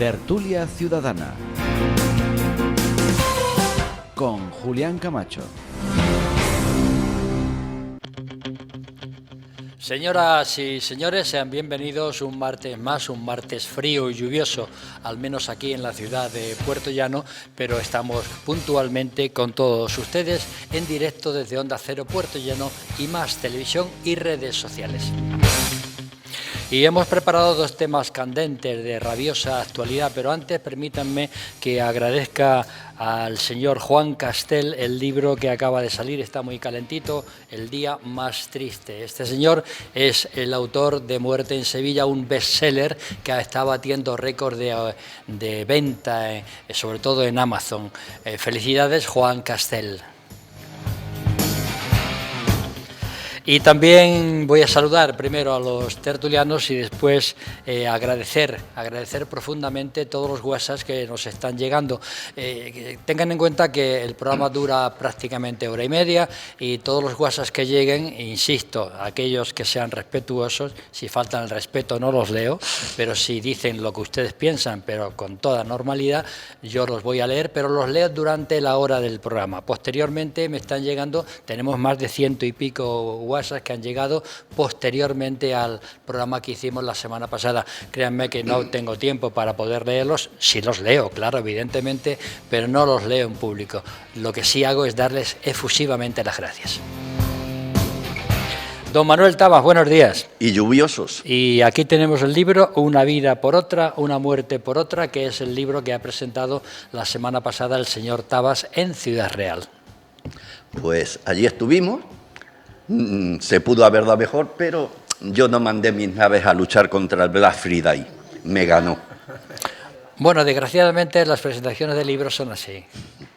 Tertulia Ciudadana con Julián Camacho. Señoras y señores, sean bienvenidos un martes más, un martes frío y lluvioso, al menos aquí en la ciudad de Puerto Llano, pero estamos puntualmente con todos ustedes en directo desde Onda Cero Puerto Llano y Más Televisión y redes sociales. Y hemos preparado dos temas candentes de rabiosa actualidad, pero antes permítanme que agradezca al señor Juan Castel el libro que acaba de salir, está muy calentito, El día más triste. Este señor es el autor de Muerte en Sevilla, un bestseller que está batiendo récord de venta, sobre todo en Amazon. Felicidades, Juan Castel. Y también voy a saludar primero a los tertulianos y después agradecer profundamente todos los WhatsApps que nos están llegando. Tengan en cuenta que el programa dura prácticamente hora y media y todos los WhatsApps que lleguen, insisto, aquellos que sean respetuosos, si faltan el respeto no los leo, pero si dicen lo que ustedes piensan, pero con toda normalidad, yo los voy a leer, pero los leo durante la hora del programa. Posteriormente me están llegando, tenemos más de 100 y pico WhatsApp que han llegado posteriormente al programa que hicimos la semana pasada. Créanme que no tengo tiempo para poder leerlos, sí los leo, claro, evidentemente, pero no los leo en público. Lo que sí hago es darles efusivamente las gracias. Don Manuel Tabas, buenos días. Y lluviosos. Y aquí tenemos el libro Una vida por otra, una muerte por otra, que es el libro que ha presentado la semana pasada el señor Tabas en Ciudad Real. Pues allí estuvimos. Se pudo haber dado mejor, pero yo no mandé mis naves a luchar contra el Black Friday. Me ganó. Bueno, desgraciadamente las presentaciones de libros son así.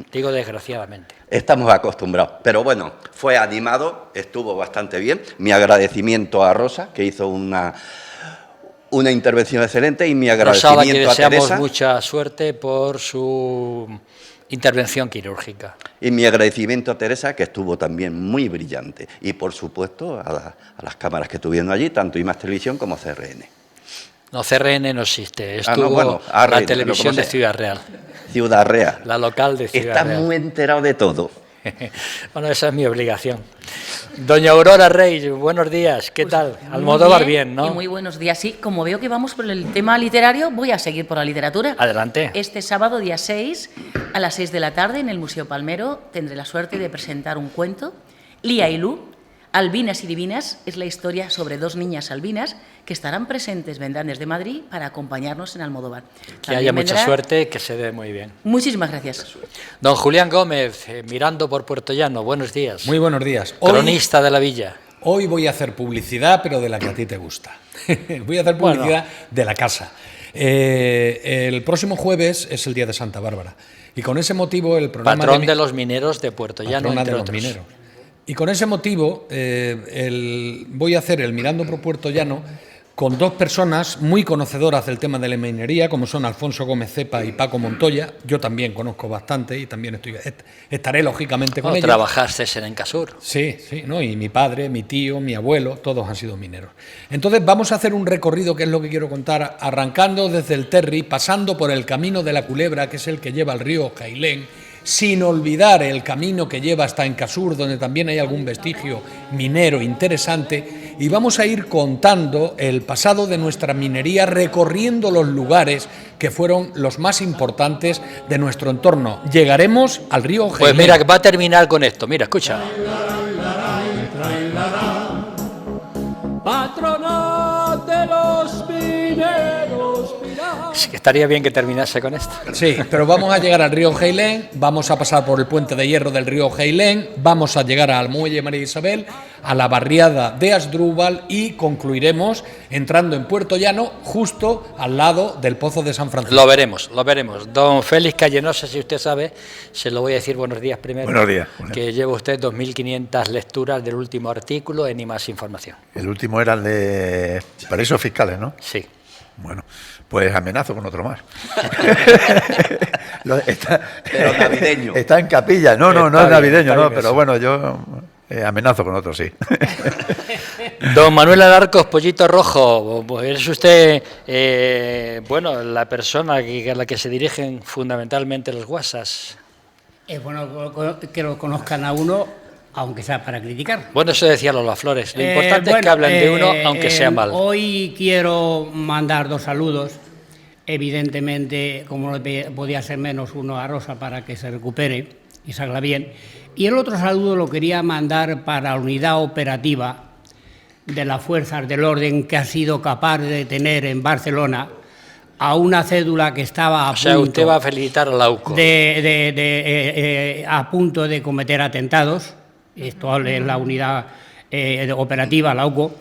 Digo desgraciadamente. Estamos acostumbrados. Pero bueno, fue animado, estuvo bastante bien. Mi agradecimiento a Rosa, que hizo una intervención excelente, y mi agradecimiento Rosa, a la que deseamos Teresa. Mucha suerte por su intervención quirúrgica. Y mi agradecimiento a Teresa, que estuvo también muy brillante. Y, por supuesto, a las cámaras que estuvieron allí, tanto Más Televisión como CRN. No, CRN no existe. Estuvo la televisión de Ciudad Real. Ciudad Real. La local de Ciudad Real. Estás muy enterado de todo. Bueno, esa es mi obligación. Doña Aurora Rey, buenos días. ¿Qué tal? Almodóvar bien, ¿no? Y muy buenos días. Sí, como veo que vamos por el tema literario, voy a seguir por la literatura. Adelante. Este sábado, día 6, a las 6 de la tarde, en el Museo Palmero, tendré la suerte de presentar un cuento, Lía y Lu, Albinas y Divinas. Es la historia sobre dos niñas albinas que estarán presentes, vendrán desde Madrid para acompañarnos en Almodóvar. Que haya mucha suerte, que se dé muy bien. Muchísimas gracias. Don Julián Gómez, mirando por Puerto Llano, buenos días. Muy buenos días. Cronista de la villa. Hoy voy a hacer publicidad, pero de la que a ti te gusta. Voy a hacer publicidad de la casa. El próximo jueves es el Día de Santa Bárbara. Y con ese motivo el programa... Patrón de los mineros de Puerto Llano, patrona entre de los otros. mineros. Y con ese motivo voy a hacer el Mirando por Puerto Llano con dos personas muy conocedoras del tema de la minería, como son Alfonso Gómez Cepa y Paco Montoya. Yo también conozco bastante y también estaré lógicamente con ellos. Trabajaste en Encasur. Sí, ¿no? Y mi padre, mi tío, mi abuelo, todos han sido mineros. Entonces vamos a hacer un recorrido, que es lo que quiero contar, arrancando desde el Terri, pasando por el Camino de la Culebra, que es el que lleva al río Jailén, sin olvidar el camino que lleva hasta Encasur, donde también hay algún vestigio minero interesante, y vamos a ir contando el pasado de nuestra minería, recorriendo los lugares que fueron los más importantes de nuestro entorno. Llegaremos al río Jailén. Pues mira, va a terminar con esto, mira, escucha. Patrona de los mineros. Sí, que estaría bien que terminase con esto. Sí, pero vamos a llegar al río Jailén, vamos a pasar por el puente de hierro del río Jailén, vamos a llegar al muelle María Isabel, a la barriada de Asdrúbal y concluiremos entrando en Puerto Llano, justo al lado del Pozo de San Francisco. Lo veremos. Don Félix Calle, no sé si usted sabe, se lo voy a decir buenos días primero. Buenos días. Que lleva usted 2.500 lecturas del último artículo en Más Información. El último era el de paraísos fiscales, ¿no? Sí. Bueno, pues amenazo con otro más. Pero navideño. Está en capilla. No es navideño, no, pero bueno, yo amenazo con otro, sí. Don Manuel Alarcos, Pollito Rojo, pues es usted, bueno, la persona a la que se dirigen fundamentalmente los WhatsApps. Es bueno que lo conozcan a uno, aunque sea para criticar. Bueno, eso decía Lola Flores. Lo importante es que hablen de uno, aunque sea mal. Hoy quiero mandar 2 saludos. Evidentemente, como no podía ser menos, uno a Rosa para que se recupere y salga bien. Y el otro saludo lo quería mandar para la unidad operativa de las fuerzas del orden que ha sido capaz de detener en Barcelona a una cédula que estaba a punto, usted va a felicitar a la UCO. A punto de cometer atentados. Esto es la unidad operativa, la UCO,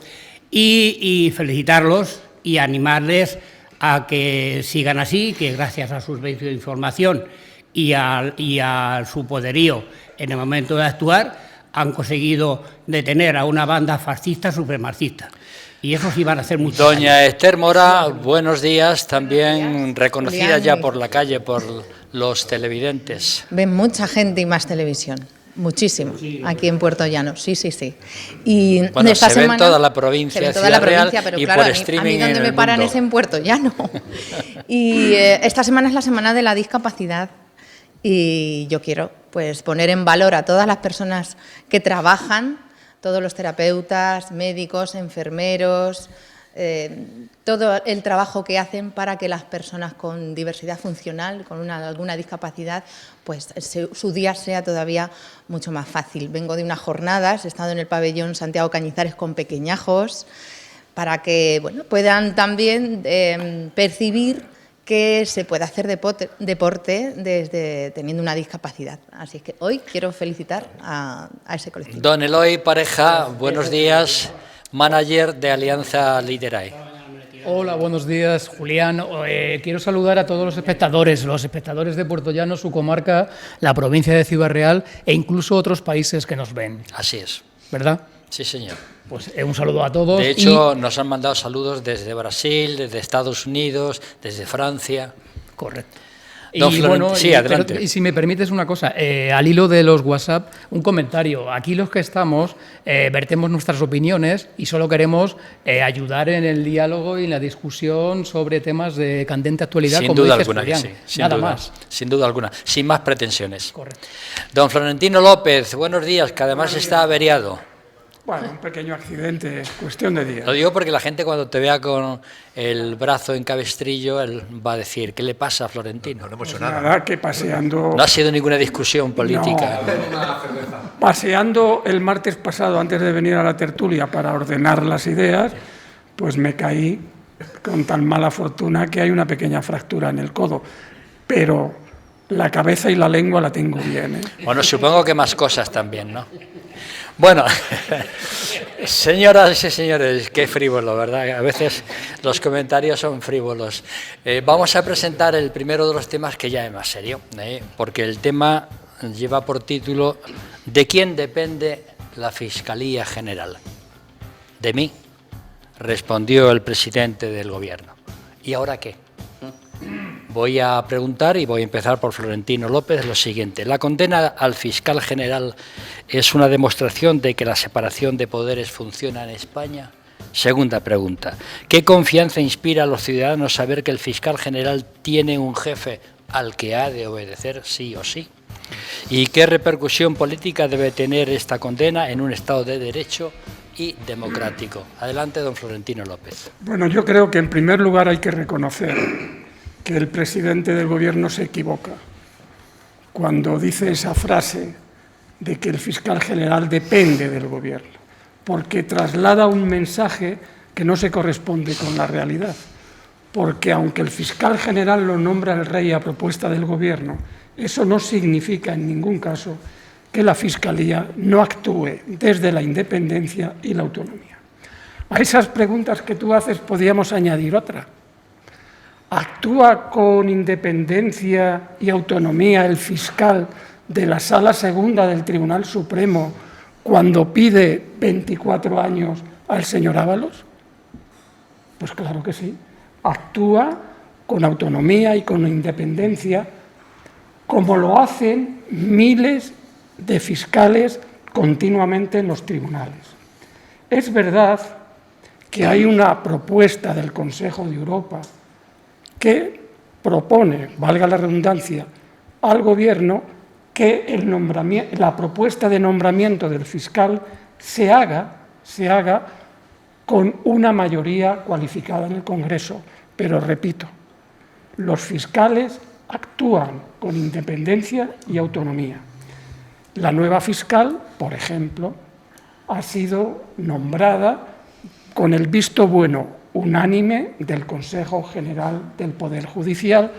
y felicitarlos y animarles a que sigan así, que gracias a sus medios de información y a su poderío en el momento de actuar, han conseguido detener a una banda fascista supremacista. Y eso sí van a hacer mucho daño. Doña Esther Mora, buenos días, también reconocida ya por la calle, por los televidentes. Ven mucha gente y más televisión. Muchísimo, aquí en Puerto Llano, sí. Y bueno, esta se semana, ve en toda la provincia, se ve toda la provincia, Real, pero y claro, por streaming a mí donde me paran es en Puerto Llano. Y esta semana es la semana de la discapacidad y yo quiero pues poner en valor a todas las personas que trabajan, todos los terapeutas, médicos, enfermeros, todo el trabajo que hacen para que las personas con diversidad funcional, con alguna discapacidad, pues su día sea todavía mucho más fácil. Vengo de unas jornadas, he estado en el pabellón Santiago Cañizares con pequeñajos, para que bueno, puedan también percibir que se puede hacer deporte desde teniendo una discapacidad. Así es que hoy quiero felicitar a ese colectivo. Don Eloy Pareja, buenos días, manager de Alianza Liderae. Hola, buenos días, Julián. Quiero saludar a todos los espectadores de Puerto Llano, su comarca, la provincia de Ciudad Real e incluso otros países que nos ven. Así es. ¿Verdad? Sí, señor. Pues un saludo a todos. De hecho, nos han mandado saludos desde Brasil, desde Estados Unidos, desde Francia. Correcto. Y bueno, sí, adelante. Pero, y si me permites una cosa, al hilo de los WhatsApp, un comentario. Aquí los que estamos vertemos nuestras opiniones y solo queremos ayudar en el diálogo y en la discusión sobre temas de candente actualidad. Sin como duda dices, alguna, Julián. sí, sin Nada duda, más. Sin duda alguna, sin más pretensiones. Correcto. Don Florentino López, buenos días, que además está averiado. Bueno, un pequeño accidente, cuestión de días. Lo digo porque la gente cuando te vea con el brazo en cabestrillo, él va a decir, ¿qué le pasa a Florentino? No hemos hecho Pues nada. nada, que paseando... No ha sido ninguna discusión política. No. Paseando el martes pasado, antes de venir a la tertulia para ordenar las ideas, pues me caí con tan mala fortuna que hay una pequeña fractura en el codo. Pero la cabeza y la lengua la tengo bien, ¿eh? Bueno, supongo que más cosas también, ¿no? Bueno, señoras y señores, qué frívolo, ¿verdad? A veces los comentarios son frívolos. Vamos a presentar el primero de los temas que ya es más serio, porque el tema lleva por título ¿de quién depende la Fiscalía General? De mí, respondió el presidente del Gobierno. ¿Y ahora qué? Voy a preguntar y voy a empezar por Florentino López lo siguiente. ¿La condena al fiscal general es una demostración de que la separación de poderes funciona en España? Segunda pregunta. ¿Qué confianza inspira a los ciudadanos saber que el fiscal general tiene un jefe al que ha de obedecer sí o sí? ¿Y qué repercusión política debe tener esta condena en un Estado de Derecho y democrático? Adelante, don Florentino López. Bueno, yo creo que en primer lugar hay que reconocer que el presidente del Gobierno se equivoca cuando dice esa frase de que el fiscal general depende del Gobierno, porque traslada un mensaje que no se corresponde con la realidad, porque aunque el fiscal general lo nombra el rey a propuesta del Gobierno, eso no significa en ningún caso que la Fiscalía no actúe desde la independencia y la autonomía. A esas preguntas que tú haces podríamos añadir otra. ¿Actúa con independencia y autonomía el fiscal de la Sala Segunda del Tribunal Supremo cuando pide 24 años al señor Ábalos? Pues claro que sí. Actúa con autonomía y con independencia, como lo hacen miles de fiscales continuamente en los tribunales. Es verdad que hay una propuesta del Consejo de Europa que propone, valga la redundancia, al Gobierno que la propuesta de nombramiento del fiscal se haga con una mayoría cualificada en el Congreso. Pero repito, los fiscales actúan con independencia y autonomía. La nueva fiscal, por ejemplo, ha sido nombrada con el visto bueno unánime del Consejo General del Poder Judicial,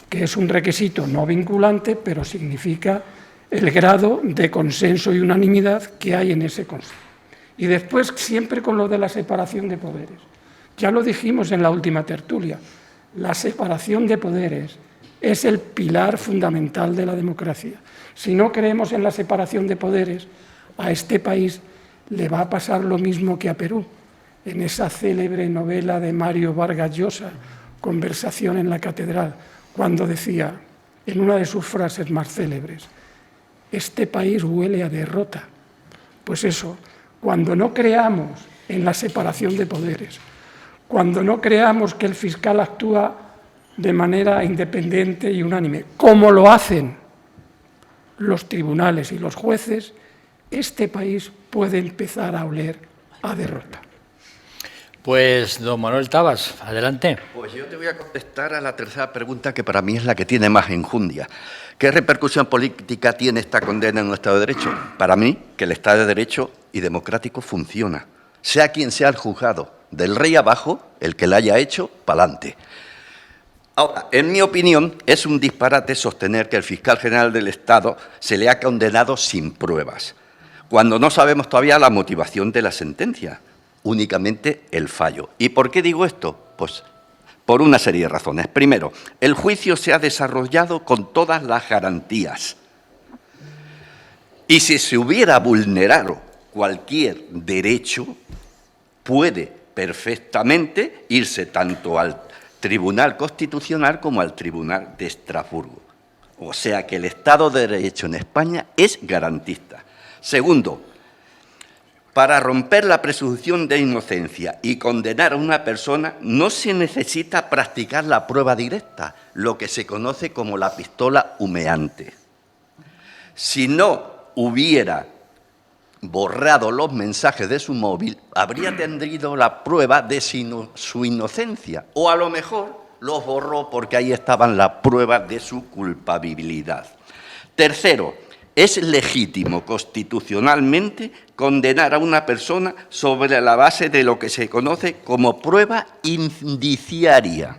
que es un requisito no vinculante, pero significa el grado de consenso y unanimidad que hay en ese Consejo. Y después, siempre con lo de la separación de poderes. Ya lo dijimos en la última tertulia, la separación de poderes es el pilar fundamental de la democracia. Si no creemos en la separación de poderes, a este país le va a pasar lo mismo que a Perú, en esa célebre novela de Mario Vargas Llosa, Conversación en la Catedral, cuando decía, en una de sus frases más célebres, este país huele a derrota. Pues eso, cuando no creamos en la separación de poderes, cuando no creamos que el fiscal actúa de manera independiente y unánime, como lo hacen los tribunales y los jueces, este país puede empezar a oler a derrota. Pues, don Manuel Tabas, adelante. Pues yo te voy a contestar a la tercera pregunta, que para mí es la que tiene más enjundia. ¿Qué repercusión política tiene esta condena en un Estado de Derecho? Para mí, que el Estado de Derecho y democrático funciona. Sea quien sea el juzgado, del rey abajo, el que la haya hecho, pa'lante. Ahora, en mi opinión, es un disparate sostener que el fiscal general del Estado se le ha condenado sin pruebas, cuando no sabemos todavía la motivación de la sentencia, únicamente el fallo. ¿Y por qué digo esto? Pues por una serie de razones. Primero, el juicio se ha desarrollado con todas las garantías. Y si se hubiera vulnerado cualquier derecho, puede perfectamente irse tanto al Tribunal Constitucional como al Tribunal de Estrasburgo. O sea que el Estado de Derecho en España es garantista. Segundo, para romper la presunción de inocencia y condenar a una persona no se necesita practicar la prueba directa, lo que se conoce como la pistola humeante. Si no hubiera borrado los mensajes de su móvil, habría tenido la prueba de su inocencia, o a lo mejor los borró porque ahí estaban las pruebas de su culpabilidad. Tercero, es legítimo constitucionalmente condenar a una persona sobre la base de lo que se conoce como prueba indiciaria.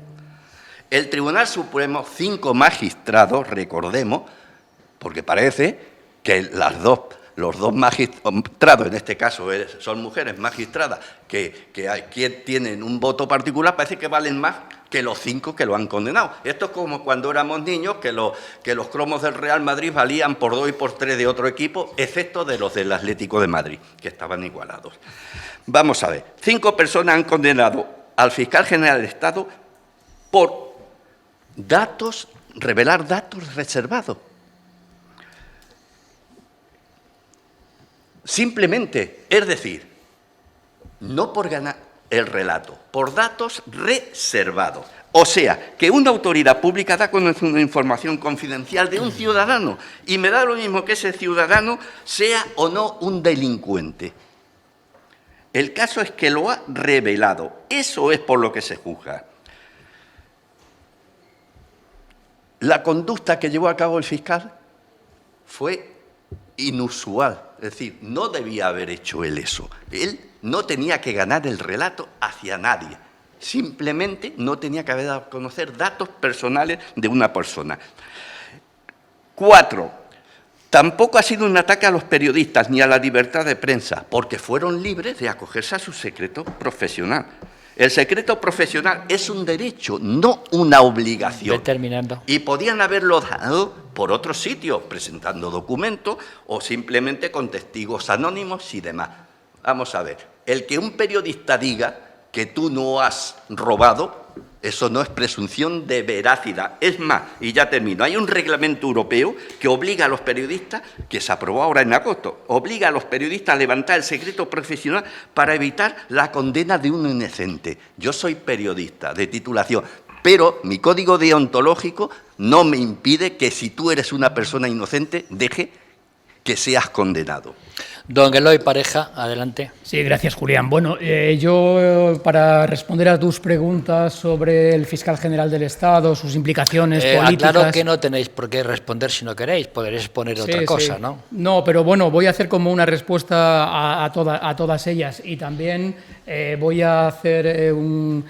El Tribunal Supremo, 5 magistrados, recordemos, porque parece que los dos magistrados, en este caso son mujeres magistradas, que tienen un voto particular, parece que valen más que los 5 que lo han condenado. Esto es como cuando éramos niños, que los cromos del Real Madrid valían por 2 y por 3 de otro equipo, excepto de los del Atlético de Madrid, que estaban igualados. Vamos a ver, 5 personas han condenado al fiscal general del Estado por revelar datos reservados. Simplemente, es decir, no por ganar el relato, por datos reservados. O sea, que una autoridad pública da con una información confidencial de un ciudadano y me da lo mismo que ese ciudadano sea o no un delincuente. El caso es que lo ha revelado. Eso es por lo que se juzga. La conducta que llevó a cabo el fiscal fue inusual. Es decir, no debía haber hecho él eso. Él no tenía que ganar el relato hacia nadie. Simplemente no tenía que haber dado a conocer datos personales de una persona. 4. Tampoco ha sido un ataque a los periodistas ni a la libertad de prensa, porque fueron libres de acogerse a su secreto profesional. El secreto profesional es un derecho, no una obligación. Terminando. Y podían haberlo dado por otros sitios, presentando documentos o simplemente con testigos anónimos y demás. Vamos a ver, el que un periodista diga que tú no has robado, Eso no es presunción de veracidad. Es más, y ya termino, hay un reglamento europeo que obliga a los periodistas, que se aprobó ahora en agosto, obliga a los periodistas a levantar el secreto profesional para evitar la condena de un inocente. Yo soy periodista de titulación, pero mi código deontológico no me impide que si tú eres una persona inocente, deje que seas condenado. Don Eloy Pareja, adelante. Sí, gracias, Julián. Bueno, yo para responder a tus preguntas sobre el fiscal general del Estado, sus implicaciones políticas... Aclaro que no tenéis por qué responder si no queréis, podréis poner otra cosa, ¿no? No, pero bueno, voy a hacer como una respuesta a todas ellas y también voy a hacer un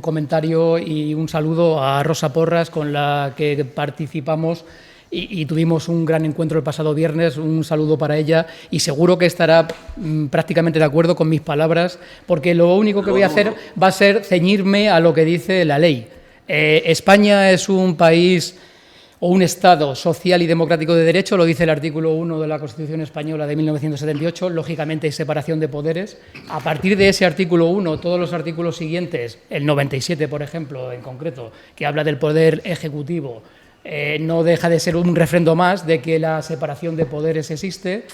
comentario y un saludo a Rosa Porras, con la que participamos y tuvimos un gran encuentro el pasado viernes. Un saludo para ella y seguro que estará prácticamente de acuerdo con mis palabras, porque lo único que voy a hacer va a ser ceñirme a lo que dice la ley. España es un país o un Estado social y democrático de derecho, lo dice el artículo 1 de la Constitución Española de 1978, lógicamente hay separación de poderes. A partir de ese artículo 1, todos los artículos siguientes, el 97, por ejemplo, en concreto, que habla del poder ejecutivo, no deja de ser un refrendo más de que la separación de poderes existe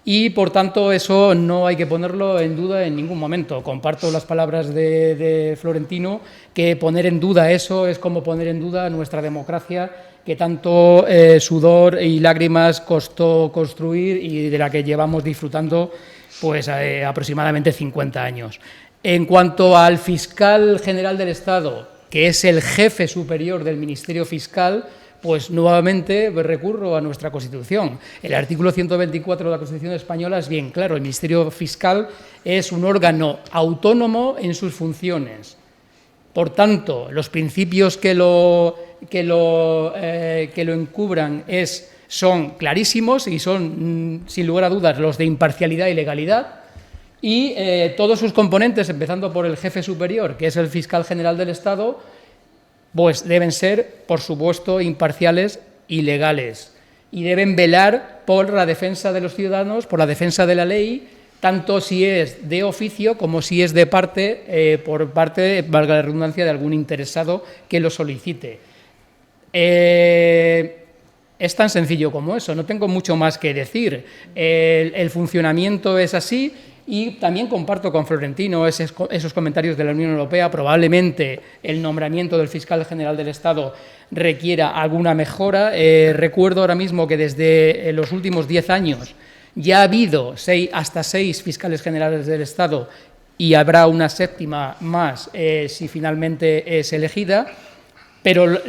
y, por tanto, eso no hay que ponerlo en duda en ningún momento. Comparto las palabras de Florentino, que poner en duda eso es como poner en duda nuestra democracia, que tanto sudor y lágrimas costó construir y de la que llevamos disfrutando pues aproximadamente 50 años. En cuanto al fiscal general del Estado, que es el jefe superior del Ministerio Fiscal, pues nuevamente recurro a nuestra Constitución. El artículo 124 de la Constitución española es bien claro: el Ministerio Fiscal es un órgano autónomo en sus funciones. Por tanto, los principios que lo encubran son clarísimos y son, sin lugar a dudas, los de imparcialidad y legalidad. Y todos sus componentes, empezando por el jefe superior, que es el fiscal general del Estado, pues deben ser, por supuesto, imparciales y legales, y deben velar por la defensa de los ciudadanos, por la defensa de la ley, tanto si es de oficio como si es de parte, por parte, valga la redundancia, de algún interesado que lo solicite. Es tan sencillo como eso, no tengo mucho más que decir. El funcionamiento es así. Y también comparto con Florentino esos comentarios de la Unión Europea. Probablemente el nombramiento del fiscal general del Estado requiera alguna mejora. Recuerdo ahora mismo que desde los últimos 10 años ya ha habido hasta 6 fiscales generales del Estado y habrá una séptima más si finalmente es elegida. Pero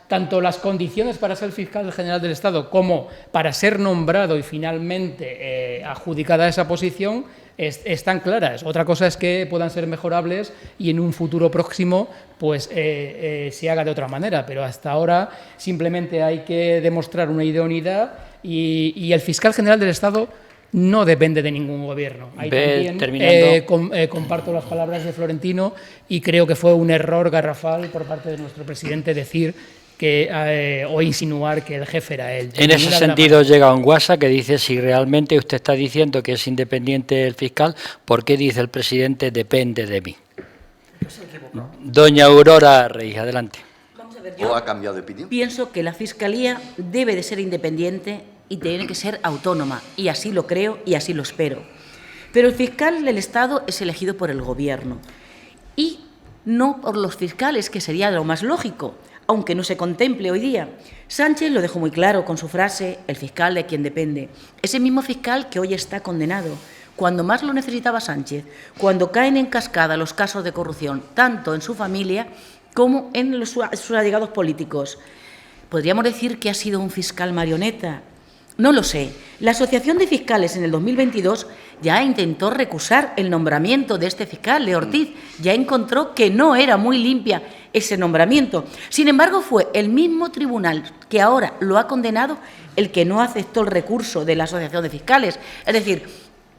tanto las condiciones para ser fiscal general del Estado como para ser nombrado y finalmente adjudicada esa posición están claras. Otra cosa es que puedan ser mejorables y en un futuro próximo pues se haga de otra manera, pero hasta ahora simplemente hay que demostrar una idoneidad y el fiscal general del Estado no depende de ningún gobierno. Ahí también comparto las palabras de Florentino y creo que fue un error garrafal por parte de nuestro presidente decir o insinuar que el jefe era él. En ese sentido llega un WhatsApp que dice: si realmente usted está diciendo que es independiente el fiscal, ¿por qué dice el presidente depende de mí? No. Doña Aurora Rey, adelante. Vamos a ver, ¿O ha cambiado de opinión? Pienso que la Fiscalía debe de ser independiente y tiene que ser autónoma, y así lo creo y así lo espero. Pero el fiscal del Estado es elegido por el Gobierno y no por los fiscales, que sería lo más lógico, aunque no se contemple hoy día. Sánchez lo dejó muy claro con su frase: el fiscal de quien depende. Ese mismo fiscal que hoy está condenado, cuando más lo necesitaba Sánchez, cuando caen en cascada los casos de corrupción, tanto en su familia como en sus allegados políticos. ¿Podríamos decir que ha sido un fiscal marioneta? No lo sé. La Asociación de Fiscales en el 2022 ya intentó recusar el nombramiento de este fiscal, de Ortiz. Ya encontró que no era muy limpia ese nombramiento. Sin embargo, fue el mismo tribunal que ahora lo ha condenado el que no aceptó el recurso de la Asociación de Fiscales. Es decir,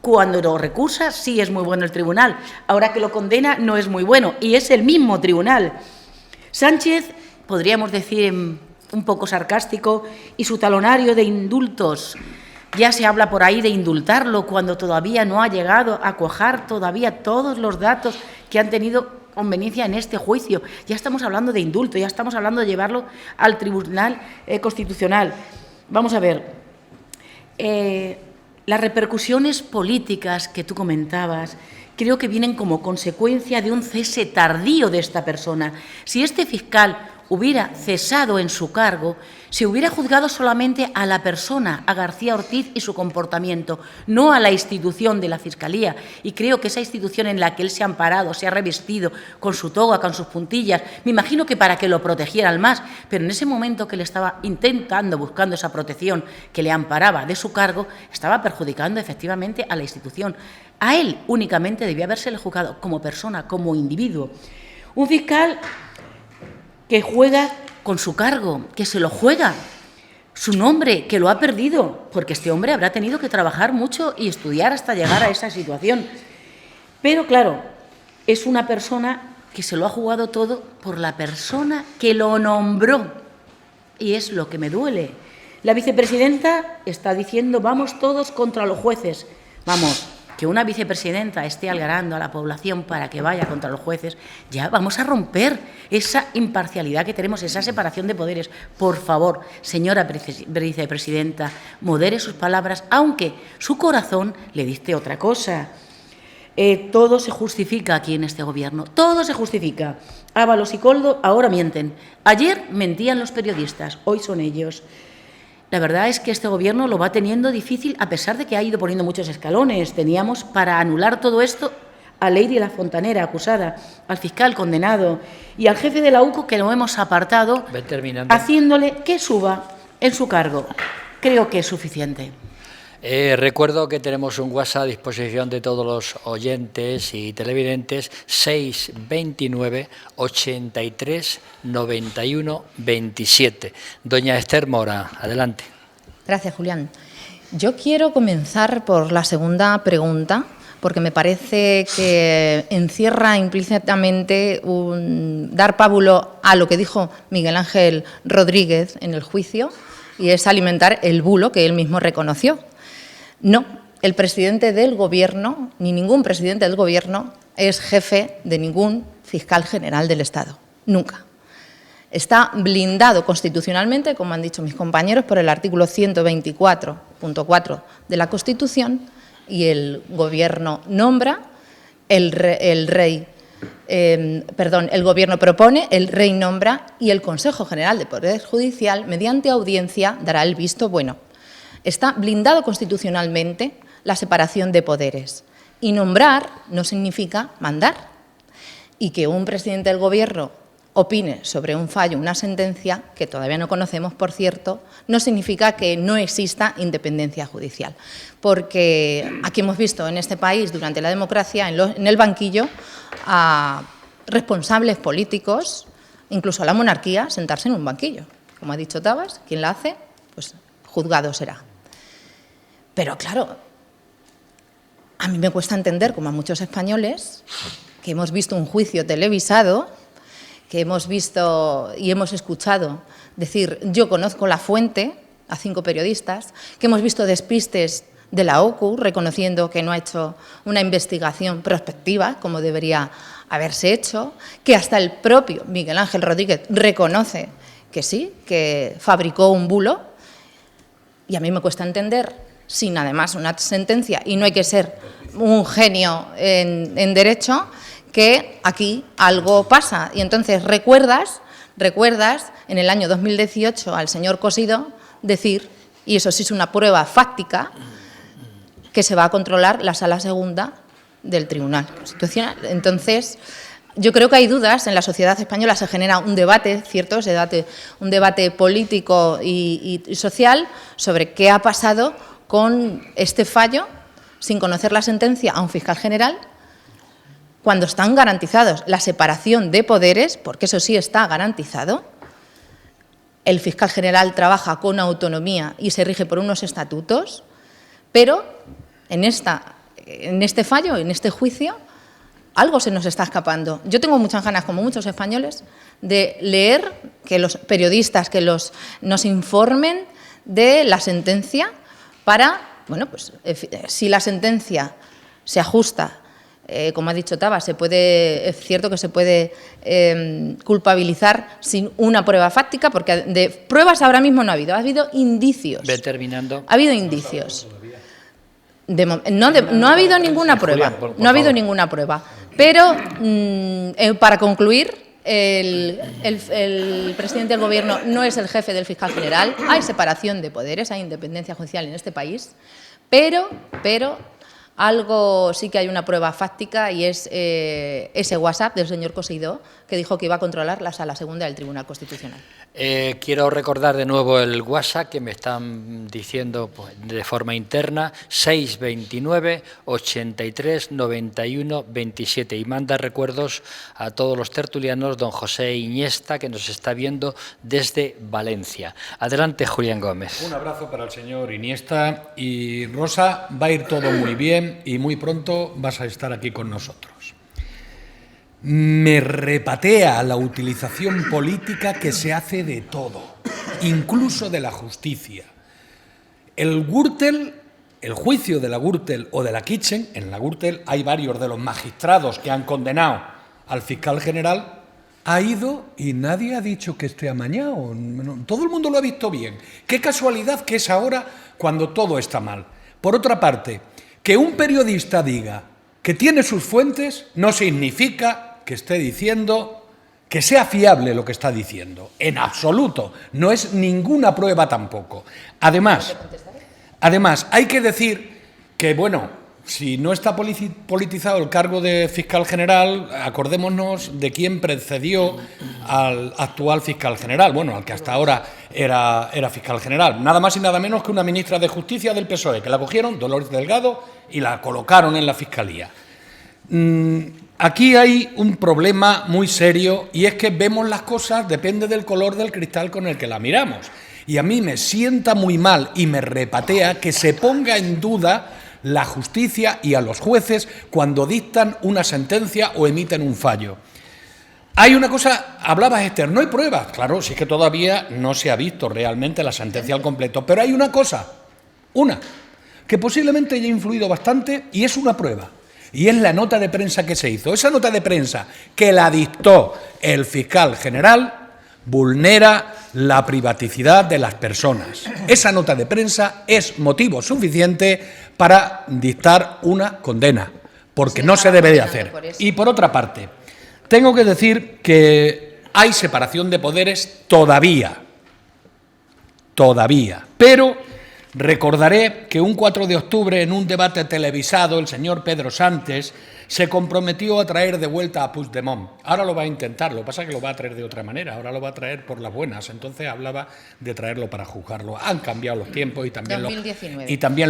cuando lo recusa sí es muy bueno el tribunal, ahora que lo condena no es muy bueno, y es el mismo tribunal. Sánchez, podríamos decir un poco sarcástico, y su talonario de indultos. Ya se habla por ahí de indultarlo cuando todavía no ha llegado a cuajar todavía todos los datos que han tenido conveniencia en este juicio. Ya estamos hablando de indulto, ya estamos hablando de llevarlo al Tribunal Constitucional. Vamos a ver, las repercusiones políticas que tú comentabas creo que vienen como consecuencia de un cese tardío de esta persona. Si este fiscal hubiera cesado en su cargo, se hubiera juzgado solamente a la persona, a García Ortiz y su comportamiento, no a la institución de la Fiscalía. Y creo que esa institución en la que él se ha amparado, se ha revestido con su toga, con sus puntillas, me imagino que para que lo protegieran más, pero en ese momento que le estaba intentando, buscando esa protección que le amparaba de su cargo, estaba perjudicando efectivamente a la institución. A él únicamente debía habérsele juzgado como persona, como individuo. Un fiscal que juega con su cargo, que se lo juega, su nombre, que lo ha perdido, porque este hombre habrá tenido que trabajar mucho y estudiar hasta llegar a esa situación. Pero, claro, es una persona que se lo ha jugado todo por la persona que lo nombró. Y es lo que me duele. La vicepresidenta está diciendo, vamos todos contra los jueces. Vamos, que una vicepresidenta esté algarando a la población para que vaya contra los jueces, ya vamos a romper esa imparcialidad que tenemos, esa separación de poderes. Por favor, señora vicepresidenta, modere sus palabras, aunque su corazón le dicte otra cosa. Todo se justifica aquí en este Gobierno, todo se justifica. Ábalos y Koldo ahora mienten. Ayer mentían los periodistas, hoy son ellos. La verdad es que este Gobierno lo va teniendo difícil a pesar de que ha ido poniendo muchos escalones. Teníamos para anular todo esto a Lady La Fontanera, acusada, al fiscal condenado y al jefe de la UCO, que lo hemos apartado, haciéndole que suba en su cargo. Creo que es suficiente. Recuerdo que tenemos un WhatsApp a disposición de todos los oyentes y televidentes, 629 83 91 27. Doña Esther Mora, adelante. Gracias, Julián. Yo quiero comenzar por la segunda pregunta, porque me parece que encierra implícitamente dar pábulo a lo que dijo Miguel Ángel Rodríguez en el juicio, y es alimentar el bulo que él mismo reconoció. No, el presidente del Gobierno, ni ningún presidente del Gobierno, es jefe de ningún fiscal general del Estado. Nunca. Está blindado constitucionalmente, como han dicho mis compañeros, por el artículo 124.4 de la Constitución, y el Gobierno nombra, el Gobierno propone, el Rey nombra y el Consejo General de Poder Judicial, mediante audiencia, dará el visto bueno. Está blindado constitucionalmente la separación de poderes. Y nombrar no significa mandar. Y que un presidente del Gobierno opine sobre un fallo, una sentencia, que todavía no conocemos, por cierto, no significa que no exista independencia judicial. Porque aquí hemos visto en este país, durante la democracia, en el banquillo, a responsables políticos, incluso a la monarquía, sentarse en un banquillo. Como ha dicho Tabas, quien la hace, pues juzgado será. Pero claro, a mí me cuesta entender, como a muchos españoles, que hemos visto un juicio televisado, que hemos visto y hemos escuchado decir yo conozco la fuente a 5 periodistas, que hemos visto despistes de la OCU reconociendo que no ha hecho una investigación prospectiva como debería haberse hecho, que hasta el propio Miguel Ángel Rodríguez reconoce que sí, que fabricó un bulo, y a mí me cuesta entender, sin además una sentencia, y no hay que ser un genio en derecho, que aquí algo pasa. Y entonces recuerdas en el año 2018 al señor Cosidó decir, y eso sí es una prueba fáctica, que se va a controlar la Sala Segunda del Tribunal Constitucional. Entonces, yo creo que hay dudas en la sociedad española, se genera un debate, ¿cierto? Un debate político y social sobre qué ha pasado con este fallo, sin conocer la sentencia, a un fiscal general, cuando están garantizados la separación de poderes, porque eso sí está garantizado. El fiscal general trabaja con autonomía y se rige por unos estatutos, pero en este fallo, en este juicio, algo se nos está escapando. Yo tengo muchas ganas, como muchos españoles, de leer, que los periodistas nos informen de la sentencia para, bueno, pues si la sentencia se ajusta como ha dicho Taba, es cierto que se puede culpabilizar sin una prueba fáctica, porque de pruebas ahora mismo no ha habido indicios. Ve terminando. Ha habido indicios. No ha habido ninguna prueba, no ha habido ninguna prueba. Pero, para concluir, el presidente del Gobierno no es el jefe del fiscal general, hay separación de poderes, hay independencia judicial en este país, pero algo sí que hay una prueba fáctica y es ese WhatsApp del señor Cosidó, que dijo que iba a controlar la Sala Segunda del Tribunal Constitucional. Quiero recordar de nuevo el WhatsApp que me están diciendo pues, de forma interna, 629 83 91 27, y manda recuerdos a todos los tertulianos don José Iniesta, que nos está viendo desde Valencia. Adelante, Julián Gómez. Un abrazo para el señor Iniesta, y Rosa, va a ir todo muy bien y muy pronto vas a estar aquí con nosotros. Me repatea la utilización política que se hace de todo, incluso de la justicia. El Gürtel, el juicio de la Gürtel o de la Kitchen, en la Gürtel hay varios de los magistrados que han condenado al fiscal general, ha ido y nadie ha dicho que esté amañado. Todo el mundo lo ha visto bien. Qué casualidad que es ahora cuando todo está mal. Por otra parte, que un periodista diga que tiene sus fuentes no significa que esté diciendo que sea fiable lo que está diciendo. En absoluto. No es ninguna prueba tampoco. Además, hay que decir que, bueno, si no está politizado el cargo de fiscal general, acordémonos de quién precedió al actual fiscal general, bueno, al que hasta ahora era fiscal general. Nada más y nada menos que una ministra de Justicia del PSOE, que la cogieron, Dolores Delgado, y la colocaron en la Fiscalía. Aquí hay un problema muy serio, y es que vemos las cosas, depende del color del cristal con el que la miramos. Y a mí me sienta muy mal y me repatea que se ponga en duda la justicia y a los jueces cuando dictan una sentencia o emiten un fallo. Hay una cosa, hablaba Esther, no hay pruebas. Claro, si es que todavía no se ha visto realmente la sentencia al completo, pero hay una cosa, que posiblemente haya influido bastante y es una prueba. Y es la nota de prensa que se hizo. Esa nota de prensa que la dictó el fiscal general vulnera la privaticidad de las personas. Esa nota de prensa es motivo suficiente para dictar una condena, porque no se debe de hacer. Y por otra parte, tengo que decir que hay separación de poderes todavía, pero recordaré que un 4 de octubre, en un debate televisado, el señor Pedro Sánchez se comprometió a traer de vuelta a Puigdemont. Ahora lo va a intentar, lo que pasa es que lo va a traer de otra manera, ahora lo va a traer por las buenas, entonces hablaba de traerlo para juzgarlo. Han cambiado los tiempos y también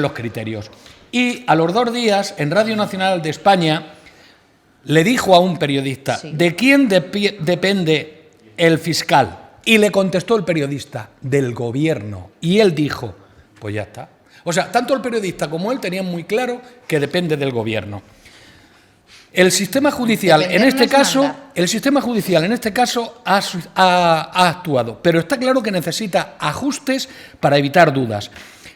los criterios. Y a los 2 días, en Radio Nacional de España, le dijo a un periodista, ¿de quién depende el fiscal? Y le contestó el periodista, del gobierno. Y él dijo, pues ya está. O sea, tanto el periodista como él tenían muy claro que depende del gobierno. El sistema judicial en este caso ha actuado, pero está claro que necesita ajustes para evitar dudas,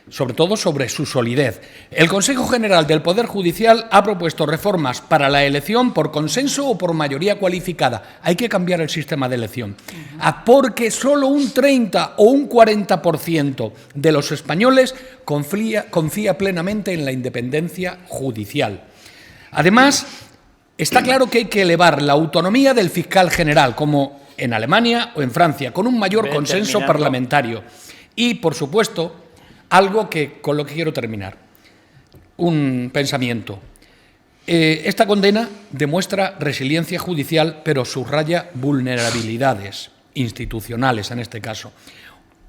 sobre todo sobre su solidez. El Consejo General del Poder Judicial ha propuesto reformas para la elección por consenso o por mayoría cualificada. Hay que cambiar el sistema de elección, porque solo un 30 o un 40% de los españoles confía plenamente en la independencia judicial. Además, está claro que hay que elevar la autonomía del fiscal general, como en Alemania o en Francia, con un mayor consenso parlamentario. Y, por supuesto, algo con lo que quiero terminar, un pensamiento. Esta condena demuestra resiliencia judicial, pero subraya vulnerabilidades institucionales en este caso.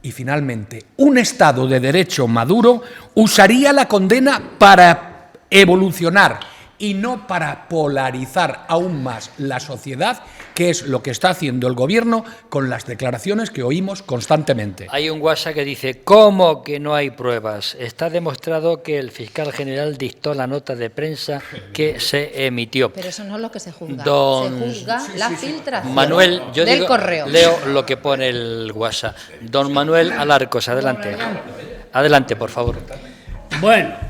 Y, finalmente, un Estado de Derecho maduro usaría la condena para evolucionar y no para polarizar aún más la sociedad, que es lo que está haciendo el Gobierno con las declaraciones que oímos constantemente. Hay un WhatsApp que dice, ¿cómo que no hay pruebas? Está demostrado que el fiscal general dictó la nota de prensa que se emitió. Pero eso no es lo que se juzga. Se juzga la filtración Manuel, yo del correo. Leo lo que pone el WhatsApp. Don Manuel Alarcos, adelante. Adelante, por favor. Bueno,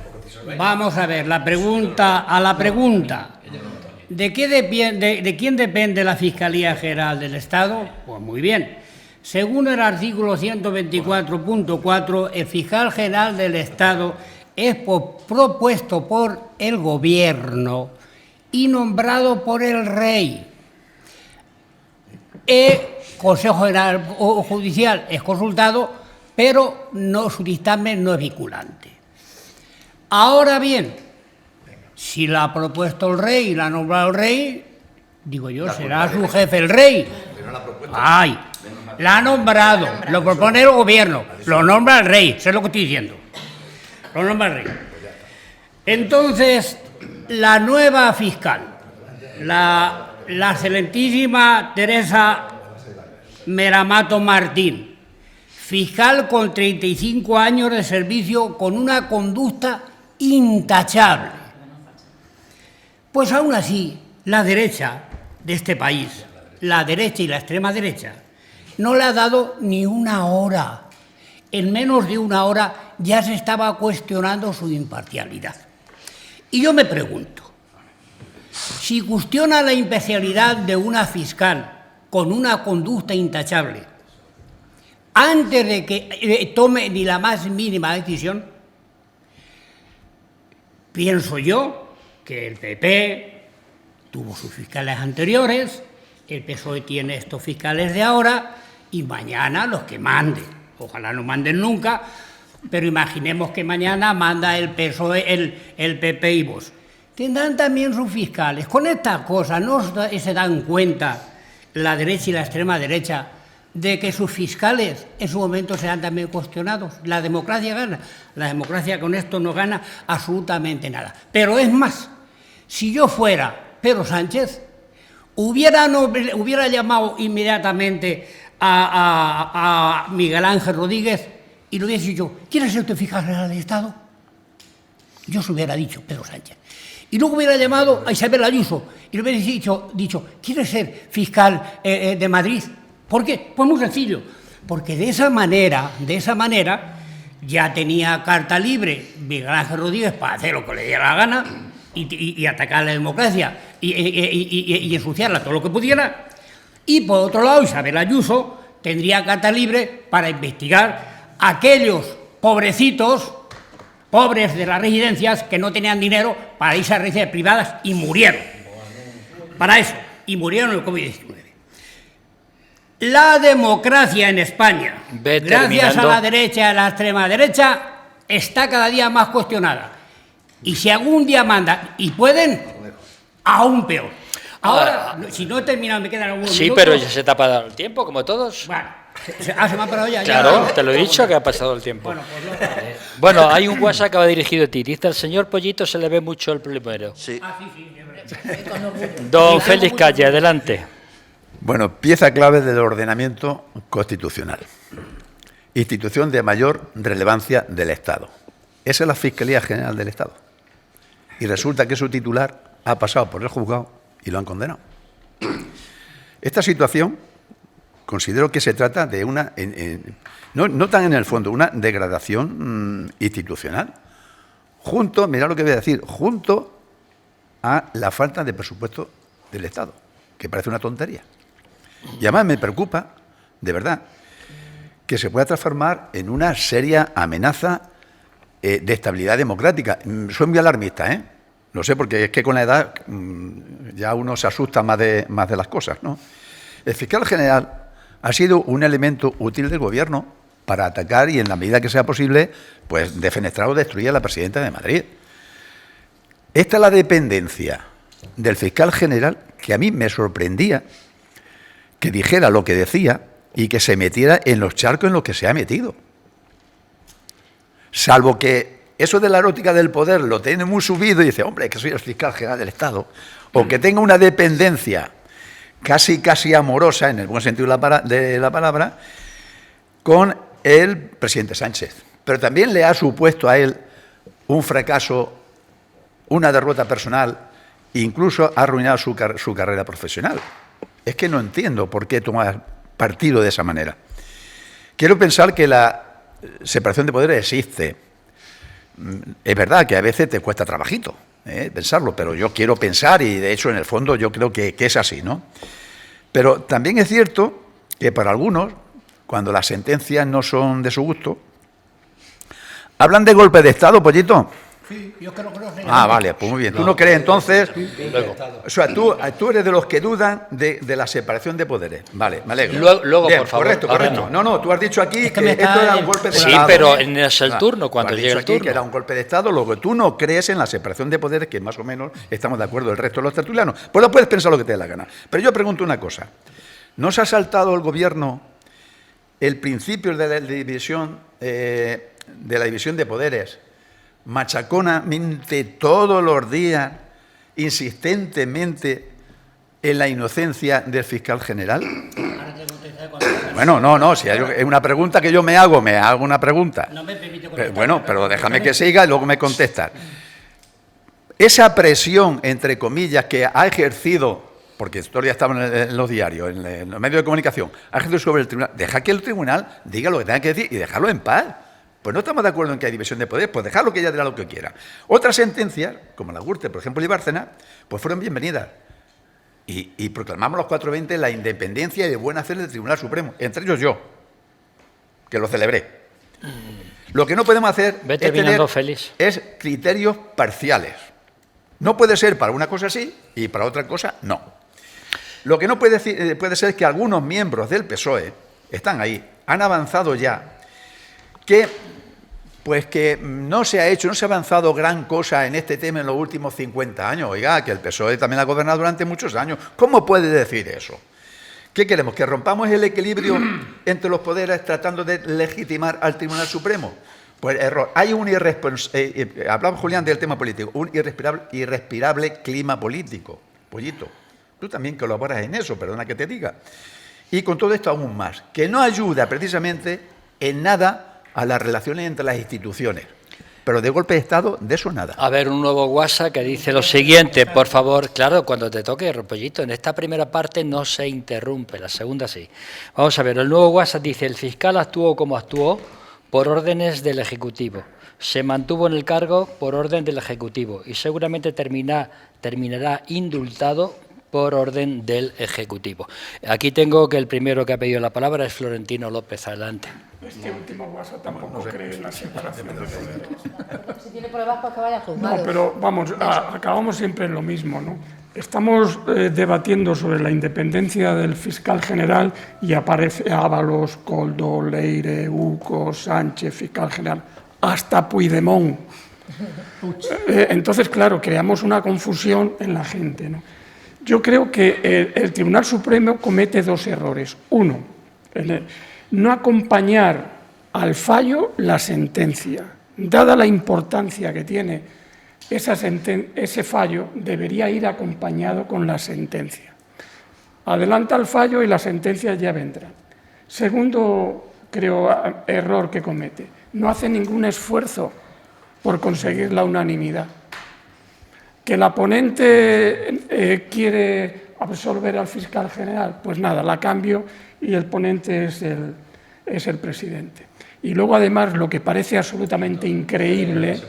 vamos a ver, la pregunta a la pregunta. ¿De quién depende la Fiscalía General del Estado? Pues muy bien. Según el artículo 124.4, el fiscal general del Estado es propuesto por el Gobierno y nombrado por el Rey. El Consejo General o Judicial es consultado, pero su dictamen no es vinculante. Ahora bien, si la ha propuesto el Rey y la ha nombrado el Rey, digo yo, será su jefe el Rey. ¡Ay! La ha nombrado, lo propone el Gobierno, lo nombra el Rey, eso es lo que estoy diciendo. Lo nombra el Rey. Entonces, la nueva fiscal, la excelentísima Teresa Meramato Martín, fiscal con 35 años de servicio, con una conducta intachable. Pues aún así, la derecha de este país, la derecha y la extrema derecha, no le ha dado ni una hora. En menos de una hora ya se estaba cuestionando su imparcialidad. Y yo me pregunto, si cuestiona la imparcialidad de una fiscal con una conducta intachable, antes de que tome ni la más mínima decisión, pienso yo que el PP tuvo sus fiscales anteriores, el PSOE tiene estos fiscales de ahora, y mañana los que manden. Ojalá no manden nunca, pero imaginemos que mañana manda el PSOE, el PP y Vox. Tendrán también sus fiscales. Con estas cosas no se dan cuenta la derecha y la extrema derecha de que sus fiscales en su momento serán también cuestionados. La democracia gana. La democracia con esto no gana absolutamente nada. Pero es más, si yo fuera Pedro Sánchez, hubiera llamado inmediatamente a Miguel Ángel Rodríguez y le hubiera dicho, ¿quiere ser usted fiscal general del Estado? Yo se hubiera dicho, Pedro Sánchez. Y luego hubiera llamado a Isabel Ayuso y le hubiera dicho, ¿quiere ser fiscal de Madrid? ¿Por qué? Pues muy sencillo, porque de esa manera ya tenía carta libre Miguel Ángel Rodríguez para hacer lo que le diera la gana y atacar la democracia y ensuciarla todo lo que pudiera. Y por otro lado, Isabel Ayuso tendría carta libre para investigar a aquellos pobrecitos, pobres de las residencias, que no tenían dinero para irse a residencias privadas y murieron. Para eso, y murieron en el COVID-19. La democracia en España, gracias a la derecha y a la extrema derecha, está cada día más cuestionada. Y si algún día mandan, y pueden, aún peor. Ahora, si no he terminado, me quedan algunos minutos. Pero ya se te ha pasado el tiempo, como todos. Bueno, se me ha parado ya. Claro, te lo he dicho que ha pasado el tiempo. Bueno, hay un WhatsApp que va dirigido a ti. Dice, al señor Pollito se le ve mucho el primero. Sí. Don Félix Calle, adelante. Bueno, pieza clave del ordenamiento constitucional. Institución de mayor relevancia del Estado. Esa es la Fiscalía General del Estado. Y resulta que su titular ha pasado por el juzgado y lo han condenado. Esta situación considero que se trata de una, no tan en el fondo, una degradación institucional. Mirad lo que voy a decir, junto a la falta de presupuesto del Estado, que parece una tontería. Y además me preocupa, de verdad, que se pueda transformar en una seria amenaza de estabilidad democrática. Soy muy alarmista, ¿eh? Lo sé, porque es que con la edad ya uno se asusta más de las cosas, ¿no? El fiscal general ha sido un elemento útil del Gobierno para atacar y, en la medida que sea posible, pues defenestrar o destruir a la presidenta de Madrid. Esta es la dependencia del fiscal general que a mí me sorprendía que dijera lo que decía y que se metiera en los charcos en los que se ha metido. Salvo que eso de la erótica del poder lo tiene muy subido y dice, hombre, que soy el fiscal general del Estado, o que tenga una dependencia casi amorosa, en el buen sentido de la palabra, con el presidente Sánchez. Pero también le ha supuesto a él un fracaso, una derrota personal, incluso ha arruinado su carrera profesional. Es que no entiendo por qué tomar partido de esa manera. Quiero pensar que la separación de poderes existe. Es verdad que a veces te cuesta trabajito, pensarlo, pero yo quiero pensar y de hecho en el fondo yo creo que es así, ¿no? Pero también es cierto que para algunos, cuando las sentencias no son de su gusto, hablan de golpe de Estado, Pollito. Sí, yo creo que no. Vale, pues muy bien. ¿Tú no crees entonces? O sea, tú eres de los que dudan de la separación de poderes. Vale, me alegro. Luego bien, por favor. Correcto. No, tú has dicho aquí que esto era un golpe de Sí, Estado. pero es el turno, cuando llegue el turno. Que era un golpe de Estado, luego tú no crees en la separación de poderes, que más o menos estamos de acuerdo el resto de los tertulianos. Pues lo puedes pensar lo que te dé la gana. Pero yo pregunto una cosa. ¿No se ha saltado el Gobierno el principio de la división de poderes machaconamente todos los días, insistentemente, en la inocencia del fiscal general? Bueno, no, si es una pregunta que yo me hago una pregunta. No me permite contestar. Bueno, pero déjame que siga y luego me contestas. Esa presión, entre comillas, que ha ejercido, porque esto ya estaba en los diarios, en los medios de comunicación, ha ejercido sobre el tribunal, deja que el tribunal diga lo que tenga que decir y dejarlo en paz. Pues no estamos de acuerdo en que hay división de poderes, pues dejarlo que ella dirá lo que quiera. Otras sentencias, como la Gürtel, por ejemplo, y Bárcena, pues fueron bienvenidas. Y proclamamos los 420 la independencia y el buen hacer del Tribunal Supremo, entre ellos yo, que lo celebré. Lo que no podemos hacer es criterios parciales. No puede ser para una cosa sí y para otra cosa no. Lo que no puede ser que algunos miembros del PSOE, están ahí, han avanzado ya, que no se ha avanzado gran cosa en este tema en los últimos 50 años. Oiga, que el PSOE también ha gobernado durante muchos años. ¿Cómo puede decir eso? ¿Qué queremos? ¿Que rompamos el equilibrio entre los poderes tratando de legitimar al Tribunal Supremo? Pues error. Hay un hablaba Julián del tema político, un irrespirable clima político. Pollito, tú también colaboras en eso, perdona que te diga. Y con todo esto aún más, que no ayuda precisamente en nada a las relaciones entre las instituciones. Pero de golpe de Estado, de eso nada. A ver, un nuevo WhatsApp que dice lo siguiente, por favor, claro, cuando te toque, Pollito, en esta primera parte no se interrumpe, la segunda sí. Vamos a ver, el nuevo WhatsApp dice, el fiscal actuó como actuó por órdenes del Ejecutivo. Se mantuvo en el cargo por orden del Ejecutivo y seguramente terminará indultado por orden del Ejecutivo. Aquí tengo que el primero que ha pedido la palabra es Florentino López. Adelante. Este último WhatsApp tampoco cree en la separación de poderes. Si tiene pruebas, pues que vaya a juzgado. No, pero vamos, acabamos siempre en lo mismo, ¿no? Estamos debatiendo sobre la independencia del fiscal general y aparece Ábalos, Koldo, Leire, Uco, Sánchez, fiscal general, hasta Puigdemont. Entonces, claro, creamos una confusión en la gente, ¿no? Yo creo que el Tribunal Supremo comete dos errores. Uno, no acompañar al fallo la sentencia. Dada la importancia que tiene ese fallo, debería ir acompañado con la sentencia. Adelanta el fallo y la sentencia ya vendrá. Segundo, creo, error que comete, no hace ningún esfuerzo por conseguir la unanimidad. ¿Que la ponente quiere absolver al fiscal general? Pues nada, la cambio y el ponente es el presidente. Y luego, además, lo que parece absolutamente increíble,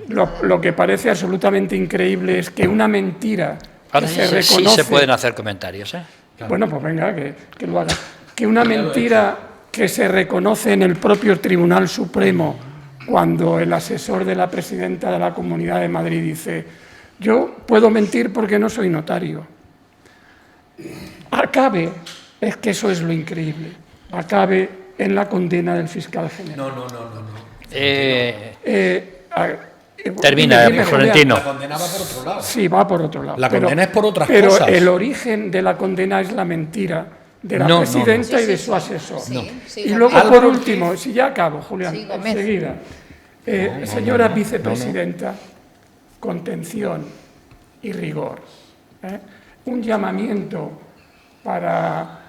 lo que parece absolutamente increíble es que una mentira que se reconoce... Sí se pueden hacer comentarios, ¿eh? Bueno, pues venga, que lo haga. Que una mentira que se reconoce en el propio Tribunal Supremo, cuando el asesor de la presidenta de la Comunidad de Madrid dice: yo puedo mentir porque no soy notario. Acabe, es que eso es lo increíble, acabe en la condena del fiscal general. No. Termina, Florentino. La condena va por otro lado. Sí, va por otro lado. La condena es por otras pero cosas. Pero el origen de la condena es la mentira de la presidenta y de su asesor. Y luego, por último, si ya acabo, Julián, enseguida. Señora vicepresidenta, contención y rigor. Un llamamiento para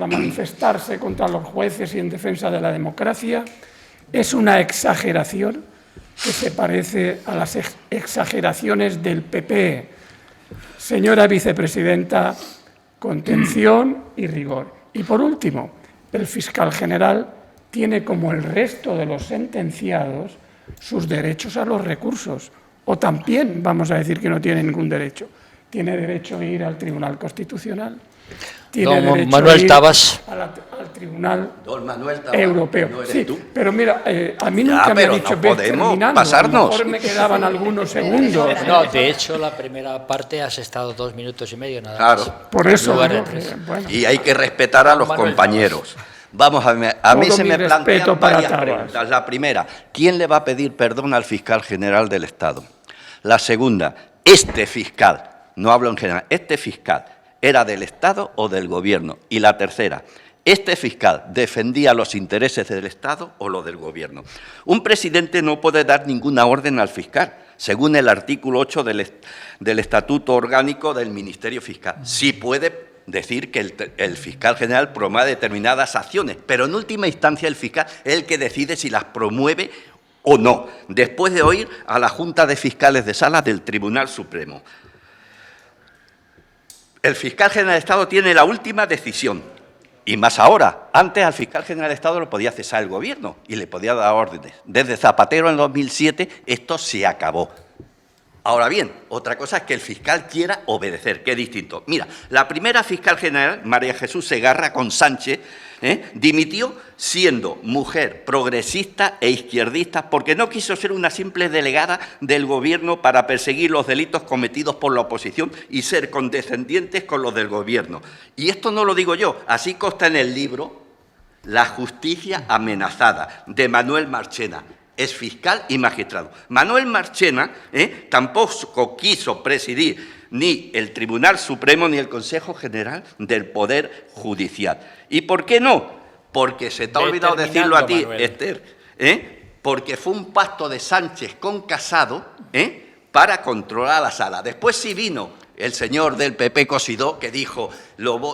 manifestarse contra los jueces y en defensa de la democracia es una exageración que se parece a las exageraciones del PP. Señora vicepresidenta, contención y rigor. Y por último, el fiscal general tiene, como el resto de los sentenciados, sus derechos a los recursos. O también vamos a decir que no tiene ningún derecho. Tiene derecho a ir al Tribunal Constitucional. Tiene Don derecho Manuel a ir Tabas. al Tribunal Don Manuel Tabas, Europeo. no eres Sí, tú. pero mira, a mí nunca me ha pero dicho no "Ves podemos terminando", pasarnos. a lo mejor me quedaban algunos segundos. No, de hecho, la primera parte has estado 2 minutos y medio nada Claro. más. Por eso En lugar de digo que, 3. bueno, Y hay que respetar a los Manuel compañeros. Vamos a mí Todo se mi me respeto plantean para varias Tabas. preguntas. La primera, ¿quién le va a pedir perdón al fiscal general del Estado? La segunda, este fiscal, no hablo en general, este fiscal, ¿era del Estado o del Gobierno? Y la tercera, ¿este fiscal defendía los intereses del Estado o los del Gobierno? Un presidente no puede dar ninguna orden al fiscal, según el artículo 8 del Estatuto Orgánico del Ministerio Fiscal. Sí puede decir que el fiscal general promueve determinadas acciones, pero en última instancia el fiscal es el que decide si las promueve o no, después de oír a la Junta de Fiscales de Sala del Tribunal Supremo. El fiscal general del Estado tiene la última decisión, y más ahora. Antes al fiscal general del Estado lo podía cesar el Gobierno y le podía dar órdenes. Desde Zapatero en 2007 esto se acabó. Ahora bien, otra cosa es que el fiscal quiera obedecer, que es distinto. Mira, la primera fiscal general, María Jesús Segarra con Sánchez, dimitió siendo mujer progresista e izquierdista porque no quiso ser una simple delegada del Gobierno para perseguir los delitos cometidos por la oposición y ser condescendientes con los del Gobierno. Y esto no lo digo yo, así consta en el libro La justicia amenazada, de Manuel Marchena. Es fiscal y magistrado. Manuel Marchena tampoco quiso presidir ni el Tribunal Supremo ni el Consejo General del Poder Judicial. ¿Y por qué no? Porque se te ha olvidado decirlo a ti, Manuel. Esther, porque fue un pacto de Sánchez con Casado para controlar la sala. Después sí vino el señor del PP Cosidó, que dijo,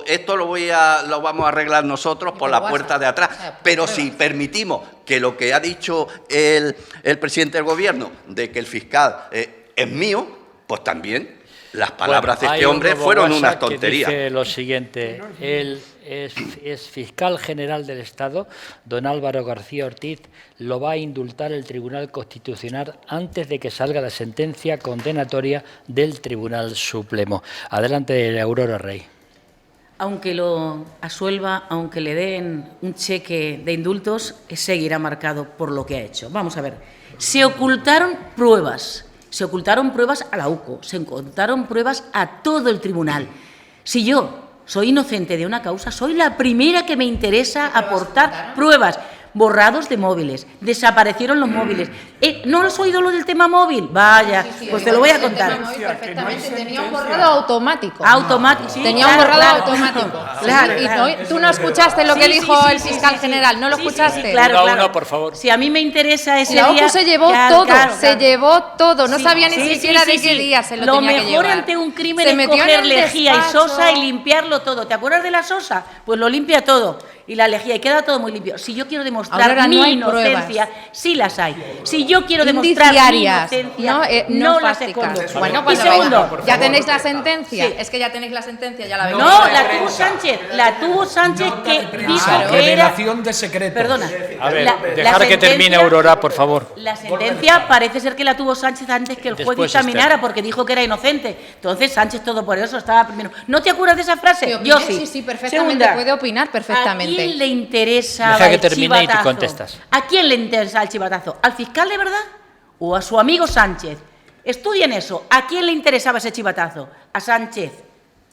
esto lo vamos a arreglar nosotros por la puerta de atrás, pero si permitimos que lo que ha dicho el presidente del Gobierno, de que el fiscal es mío, pues también las palabras de este hombre fueron unas tonterías. Que dice lo siguiente, él es fiscal general del Estado, don Álvaro García Ortiz, lo va a indultar el Tribunal Constitucional antes de que salga la sentencia condenatoria del Tribunal Supremo. Adelante, Aurora Rey. Aunque lo asuelva, aunque le den un cheque de indultos, seguirá marcado por lo que ha hecho. Vamos a ver, se ocultaron pruebas a la UCO, se ocultaron pruebas a todo el tribunal. Si yo soy inocente de una causa, soy la primera que me interesa aportar pruebas. Borrados de móviles, desaparecieron los móviles. ¿No has oído lo del tema móvil? Vaya, pues te lo voy a contar. Perfectamente, tenía un borrado automático. Automático, sí, Tenía un claro, borrado claro. automático. Claro, Y claro. tú no escuchaste lo Sí, que sí, dijo sí, el sí, fiscal sí, sí. general, ¿no lo Sí, sí, escuchaste? sí, claro, Uno a claro. uno, por favor. Si a mí me interesa ese La día... OCU se llevó Claro, todo, claro, se claro. llevó todo, no Sí, sabía ni sí, siquiera sí, de sí, qué sí. día se lo Lo tenía que mejor llevar. ante un crimen Se es metió en coger el lejía y despacho. sosa y limpiarlo todo. ¿Te acuerdas de la sosa? Pues lo limpia todo. Y la lejía, y queda todo muy limpio. Si yo quiero demostrar Ahora mi no hay inocencia, pruebas. sí las hay. Si yo quiero demostrar mi Indiciarias, inocencia, no las fácticas. escondo. Bueno, Y cuando segundo, venga, ya tenéis la sentencia. Sí. Es que ya tenéis la sentencia, ya la veis. no, la tuvo Sánchez. La tuvo Sánchez que dijo que era... Revelación de secretos. Perdona. A ver, la dejar que termine sentencia- Aurora, por favor. La sentencia parece ser que la tuvo Sánchez antes que el juez Después dictaminara porque dijo que era inocente. Entonces Sánchez todopoderoso estaba primero. ¿No te acuerdas de esa frase? Que Yo opine, sí. sí, perfectamente, Segunda, puede opinar perfectamente. ¿a quién le interesa Deja que el termine y tú chivatazo? contestas. ¿A quién le interesa el chivatazo? ¿Al fiscal de verdad o a su amigo Sánchez? Estudien eso. ¿A quién le interesaba ese chivatazo? A Sánchez.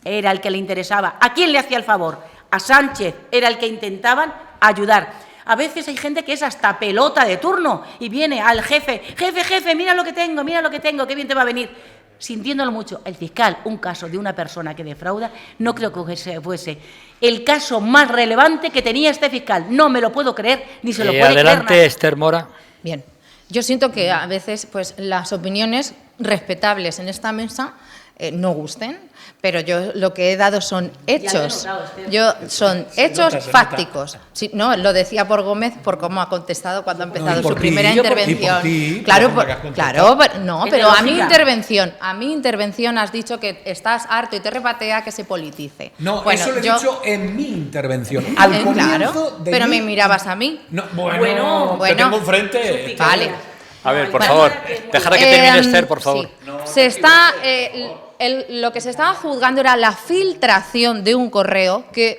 Era el que le interesaba. ¿A quién le hacía el favor? A Sánchez. Era el que intentaban ayudar. A veces hay gente que es hasta pelota de turno y viene al jefe, jefe, mira lo que tengo, qué bien te va a venir. Sintiéndolo mucho. El fiscal, un caso de una persona que defrauda, no creo que fuese el caso más relevante que tenía este fiscal. No me lo puedo creer, ni se lo puede creer Adelante, nadie. Esther Mora. Bien, yo siento que a veces pues las opiniones respetables en esta mesa no gusten, pero yo lo que he dado son hechos. Ya lo he notado, Esther. Son hechos fácticos. Sí, no, lo decía por Gómez por cómo ha contestado cuando ha empezado y por su primera ti, y por intervención. ti, Claro, por la que has contestado. claro, pero, no, Es pero de a mi lógica. intervención has dicho que estás harto y te repatea que se politice. No, Bueno, eso lo he yo- dicho en mi intervención. Al comienzo claro, de pero mi- me mirabas a mí. No, Bueno, te tengo enfrente. Vale. A ver, por favor, dejar que termine Esther, por favor. Sí. Se está, lo que se estaba juzgando era la filtración de un correo, que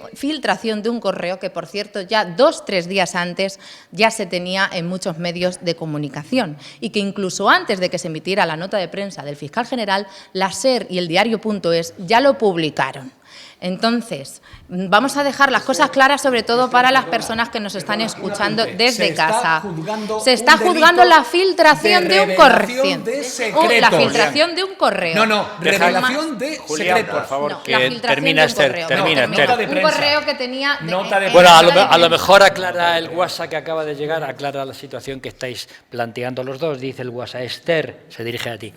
por cierto ya 2-3 días antes ya se tenía en muchos medios de comunicación y que incluso antes de que se emitiera la nota de prensa del fiscal general, la SER y el diario.es ya lo publicaron. Entonces, vamos a dejar las cosas claras, sobre todo para las personas que nos están escuchando desde casa. Se está juzgando la filtración de un correo. La filtración de un correo. No, revelación de Julián, secretos. por favor, No, que la filtración termina de un Esther. correo. Termina, No, Esther. un correo que tenía... Bueno, a lo mejor aclara el WhatsApp que acaba de llegar, aclara la situación que estáis planteando los dos. Dice el WhatsApp, Esther, se dirige a ti.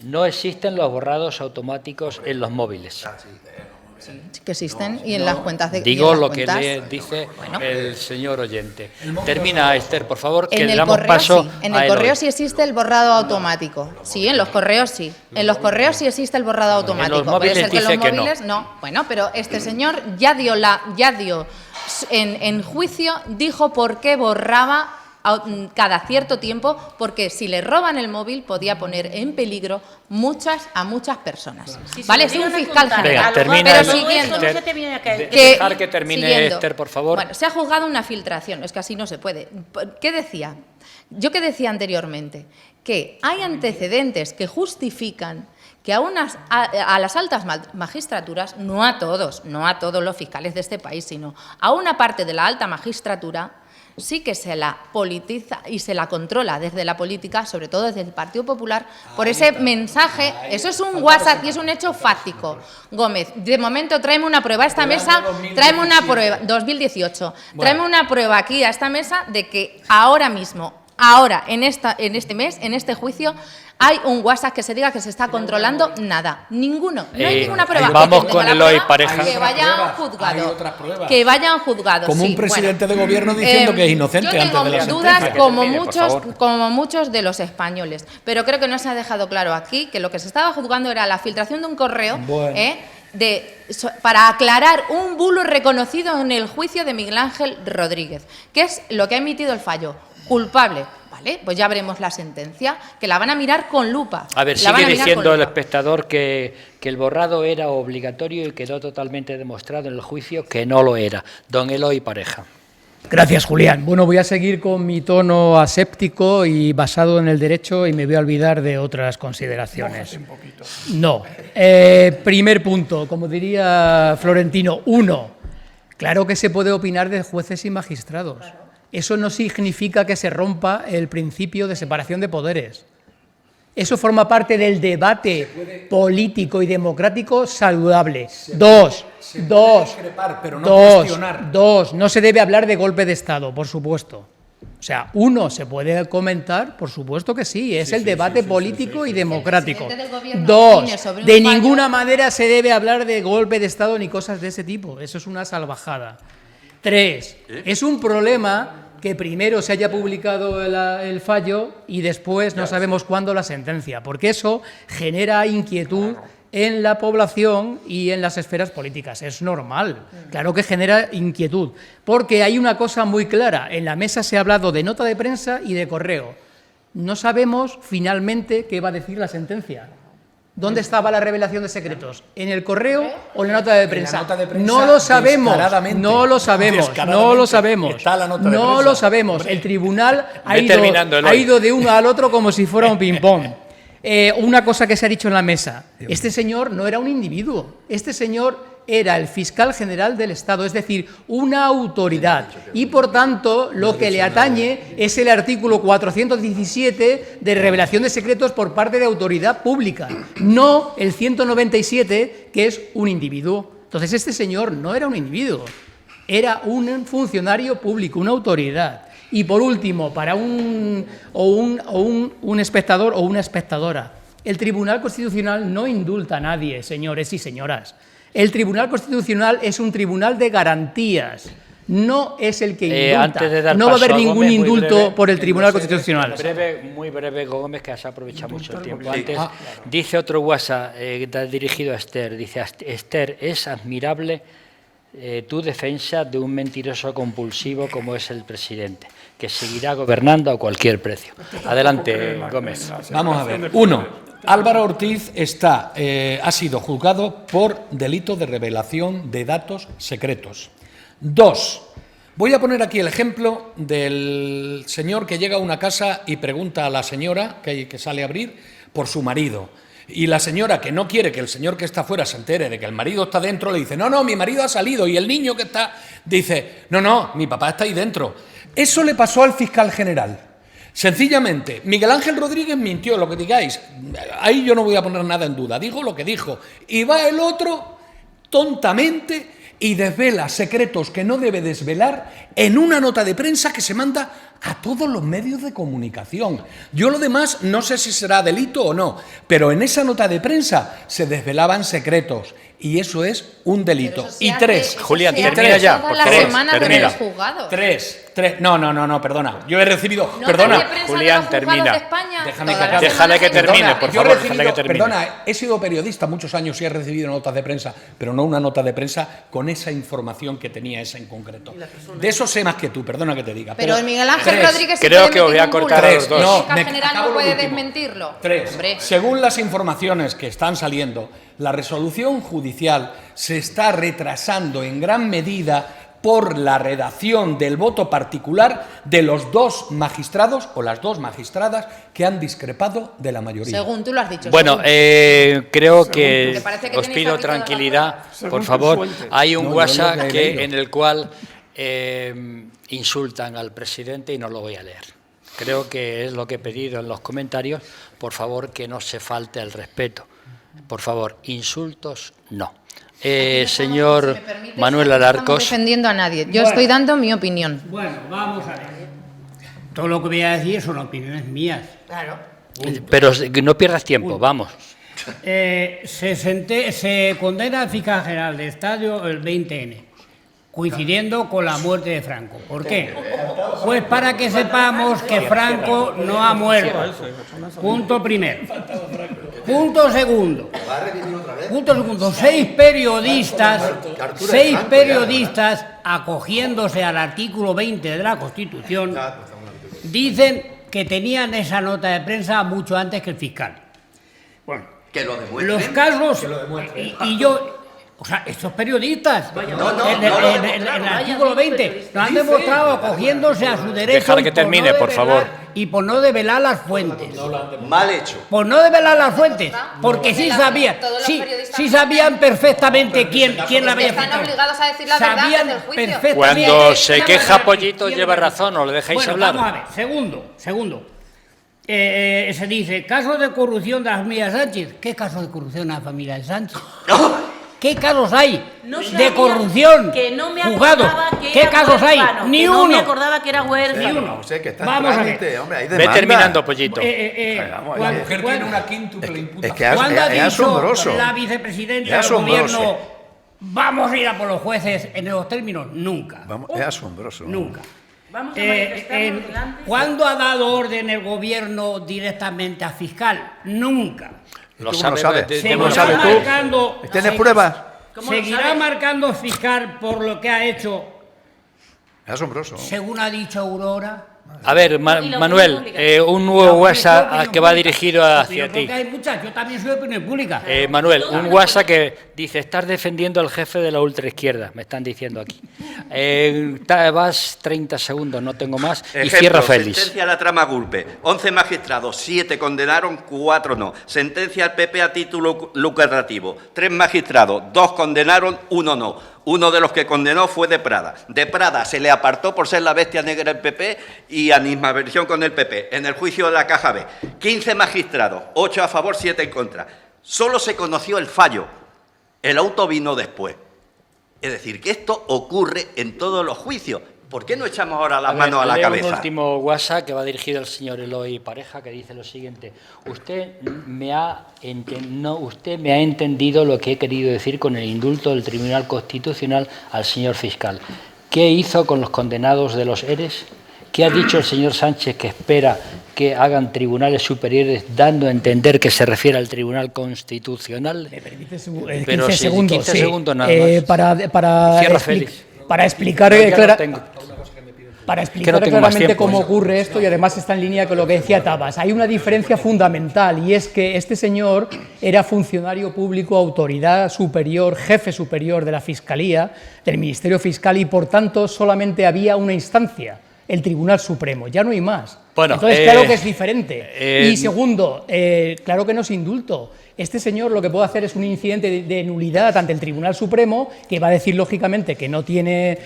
No existen los borrados automáticos en los móviles. que existen y en las cuentas de... Digo lo que le dice el señor oyente. Termina, Esther, por favor, que le damos paso a En el correo sí existe el borrado automático. Sí, en los correos sí. En los correos sí existe el borrado automático. En los móviles Puede ser que en los dice móviles que no. Bueno, pero este señor ya dio en juicio, dijo por qué borraba cada cierto tiempo, porque si le roban el móvil podía poner en peligro a muchas personas. ¿Vale? Es un fiscal general. Venga, termina. Pero siguiendo. Dejar que termine Esther, por favor. Bueno, se ha juzgado una filtración, es que así no se puede. ¿Qué decía? Yo que decía anteriormente, que hay antecedentes que justifican que a las altas magistraturas, no a todos los fiscales de este país, sino a una parte de la alta magistratura, sí que se la politiza y se la controla desde la política, sobre todo desde el Partido Popular, por ese mensaje. Eso es un WhatsApp y es un hecho fáctico. Gómez, de momento tráeme una prueba a esta mesa, tráeme una prueba, 2018, tráeme una prueba aquí a esta mesa de que ahora mismo, en este mes, en este juicio, hay un WhatsApp que se diga que se está controlando. Nada, ninguno, no hay ninguna prueba. Vamos con Eloy Pareja. Que vayan juzgados. Que vayan juzgados. Como un presidente de gobierno diciendo que es inocente yo tengo antes de la dudas sentencia. como muchos de los españoles, pero creo que no se ha dejado claro aquí que lo que se estaba juzgando era la filtración de un correo para aclarar un bulo reconocido en el juicio de Miguel Ángel Rodríguez, que es lo que ha emitido el fallo. Culpable. Vale, pues ya veremos la sentencia, que la van a mirar con lupa. A ver, sigue diciendo el espectador que el borrado era obligatorio y quedó totalmente demostrado en el juicio que no lo era. Don Eloy Pareja. Gracias, Julián. Bueno, voy a seguir con mi tono aséptico y basado en el derecho y me voy a olvidar de otras consideraciones. No. Primer punto, como diría Florentino, 1. Claro que se puede opinar de jueces y magistrados. Eso no significa que se rompa el principio de separación de poderes. Eso forma parte del debate político y democrático saludable. Dos, no se debe hablar de golpe de Estado, por supuesto. O sea, 1, ¿se puede comentar? Por supuesto que sí, es el debate político y democrático. 2, de ninguna manera se debe hablar de golpe de Estado ni cosas de ese tipo. Eso es una salvajada. 3, es un problema que primero se haya publicado el fallo y después no sabemos cuándo la sentencia, porque eso genera inquietud en la población y en las esferas políticas. Es normal, claro que genera inquietud, porque hay una cosa muy clara. En la mesa se ha hablado de nota de prensa y de correo. No sabemos finalmente qué va a decir la sentencia. ¿Dónde estaba la revelación de secretos? ¿En el correo o en la nota de prensa? No lo sabemos, no lo sabemos. El tribunal ha ido de uno al otro como si fuera un ping-pong. Una cosa que se ha dicho en la mesa. Este señor no era un individuo. Este señor era el fiscal general del Estado, es decir, una autoridad. Y, por tanto, lo que le atañe es el artículo 417 de revelación de secretos por parte de autoridad pública, no el 197, que es un individuo. Entonces, este señor no era un individuo, era un funcionario público, una autoridad. Y, por último, para un espectador o una espectadora, el Tribunal Constitucional no indulta a nadie, señores y señoras. El Tribunal Constitucional es un tribunal de garantías, no es el que indulta. No va a haber ningún indulto por el Tribunal Constitucional. Muy breve, Gómez, que has aprovechado mucho el tiempo. Antes, dice otro WhatsApp dirigido a Esther, dice: Esther, es admirable tu defensa de un mentiroso compulsivo como es el presidente, que seguirá gobernando a cualquier precio. Adelante, Gómez. Vamos a ver. 1. Álvaro Ortiz ha sido juzgado por delito de revelación de datos secretos. 2. Voy a poner aquí el ejemplo del señor que llega a una casa y pregunta a la señora que sale a abrir por su marido. Y la señora, que no quiere que el señor que está fuera se entere de que el marido está dentro, le dice, no, mi marido ha salido. Y el niño que está dice, no, mi papá está ahí dentro. Eso le pasó al fiscal general. Sencillamente, Miguel Ángel Rodríguez mintió, lo que digáis. Ahí yo no voy a poner nada en duda. Dijo lo que dijo. Y va el otro, tontamente, y desvela secretos que no debe desvelar en una nota de prensa que se manda a todos los medios de comunicación. Yo lo demás no sé si será delito o no, pero en esa nota de prensa se desvelaban secretos y eso es un delito. Y 3, Julián, se hace termina ya, toda por la favor, semana con termina. los juzgados. 3, no, perdona. Yo he recibido, ¿Notas perdona, de prensa Julián, de los juzgados termina. de España? Déjame Todas que las acabe. Déjale que semanas. termine, Perdona, por yo he favor, recibido- déjale que termine. Perdona, he sido periodista muchos años y he recibido notas de prensa, pero no una nota de prensa con esa información que tenía esa en concreto. De eso sé más que tú, perdona que te diga. Pero el Miguel Ángel 3, Rodríguez sí Creo puede que os voy a emitir un cortar a bulo. los dos. El No, fiscal me general acabo no lo puede último. desmentirlo. 3. Hombre. Según las informaciones que están saliendo, la resolución judicial se está retrasando en gran medida por la redacción del voto particular de los 2 magistrados o las 2 magistradas que han discrepado de la mayoría. Según tú lo has dicho. Bueno, según. creo que Porque parece que os tenéis pido aquí todas las tranquilidad, Según por tus favor. fuentes. Hay un No, yo WhatsApp lo que he leído. en el cual insultan al presidente y no lo voy a leer. Creo que es lo que he pedido en los comentarios. Por favor, que no se falte el respeto. Por favor, insultos no. Señor Si me permites, Manuel no estamos Alarcos. defendiendo a nadie. Yo estoy dando mi opinión. Bueno, vamos a ver. Todo lo que voy a decir son opiniones mías. Claro. Pero no pierdas tiempo, vamos. Se condena al fiscal general de Estado el 20N, coincidiendo con la muerte de Franco. ¿Por qué? Pues para que sepamos que Franco no ha muerto. Punto primero. Punto segundo. Punto segundo. 6 periodistas, acogiéndose al artículo 20 de la Constitución, dicen que tenían esa nota de prensa mucho antes que el fiscal. Bueno, Que lo demuestren. los casos, y yo, o sea, estos periodistas, en el artículo 20, nos han demostrado acogiéndose a su derecho. Dejar que y por termine, por favor. Y por no develar las fuentes. Mal hecho. Por no develar las fuentes, porque sí sabían, todos los sí, periodistas sí sabían perfectamente quién la había Están filtrado. obligados a decir la verdad Sabían antes del juicio. perfectamente Cuando se quién queja había- Pollito quién lleva había- razón, ¿o le dejáis Bueno, hablar? vamos a ver, segundo. Se dice, casos de corrupción de la familia Sánchez. ¿Qué casos de corrupción de la familia de Sánchez? ¿Qué casos hay No de sabía corrupción que no me juzgados? acordaba que ¿Qué era casos hay? huérfano, Ni que uno. No me acordaba que era huérfano. Ni uno. No sé, que está Vamos a ver. trámite, hombre, hay Ve demanda. terminando, Pollito. Vamos, La oye. mujer tiene una quíntuple imputación. Es que ¿Cuándo ha es dicho asombroso. la vicepresidenta Es del asombroso. gobierno vamos a ir a por los jueces en esos términos? Nunca. Vamos, es asombroso. Nunca. Vamos a manifestarnos delante. ¿Cuándo ha dado orden el gobierno directamente al fiscal? Nunca. Lo ¿Tú cómo sabe, lo sabes? de- ¿Cómo lo Seguirá sabes tú? marcando- ¿Tienes pruebas? ¿Cómo lo Seguirá sabes? marcando el fiscal por lo que ha hecho, Es asombroso. según ha dicho Aurora. A ver, Y la opinión Manuel, pública. un nuevo La WhatsApp opinión que va pública. dirigido hacia Yo ti. creo que hay muchas, yo también soy de opinión pública. Manuel, un WhatsApp que dice, estás defendiendo al jefe de la ultraizquierda, me están diciendo aquí. Vas 30 segundos, no tengo más, y Ejemplo, cierra Félix. sentencia a la trama Gulpe. 11 magistrados, 7 condenaron, 4 no. Sentencia al PP a título lucrativo. 3 magistrados, 2 condenaron, 1 no. Uno de los que condenó fue de Prada. De Prada se le apartó por ser la bestia negra del PP y animadversión con el PP. En el juicio de la Caja B. 15 magistrados, 8 a favor, 7 en contra. Solo se conoció el fallo. El auto vino después. Es decir, que esto ocurre en todos los juicios. ¿Por qué no echamos ahora las manos a la leo cabeza? Un último WhatsApp que va dirigido al señor Eloy Pareja, que dice lo siguiente. Usted me ha entendido lo que he querido decir con el indulto del Tribunal Constitucional al señor fiscal. ¿Qué hizo con los condenados de los ERES? ¿Qué ha dicho el señor Sánchez que espera que hagan tribunales superiores, dando a entender que se refiere al Tribunal Constitucional? ¿Me permite 15 segundos? 15 sí. segundos nada más. Cierra, Félix. Para explicar, para explicar claramente tiempo, cómo ocurre esto, y además está en línea con lo que decía Tabas, hay una diferencia fundamental, y es que este señor era funcionario público, autoridad superior, jefe superior de la Fiscalía, del Ministerio Fiscal, y por tanto solamente había una instancia, el Tribunal Supremo, ya no hay más. Bueno, entonces, claro que es diferente. Y segundo, claro que no es indulto. Este señor lo que puede hacer es un incidente de nulidad ante el Tribunal Supremo, que va a decir lógicamente que no tiene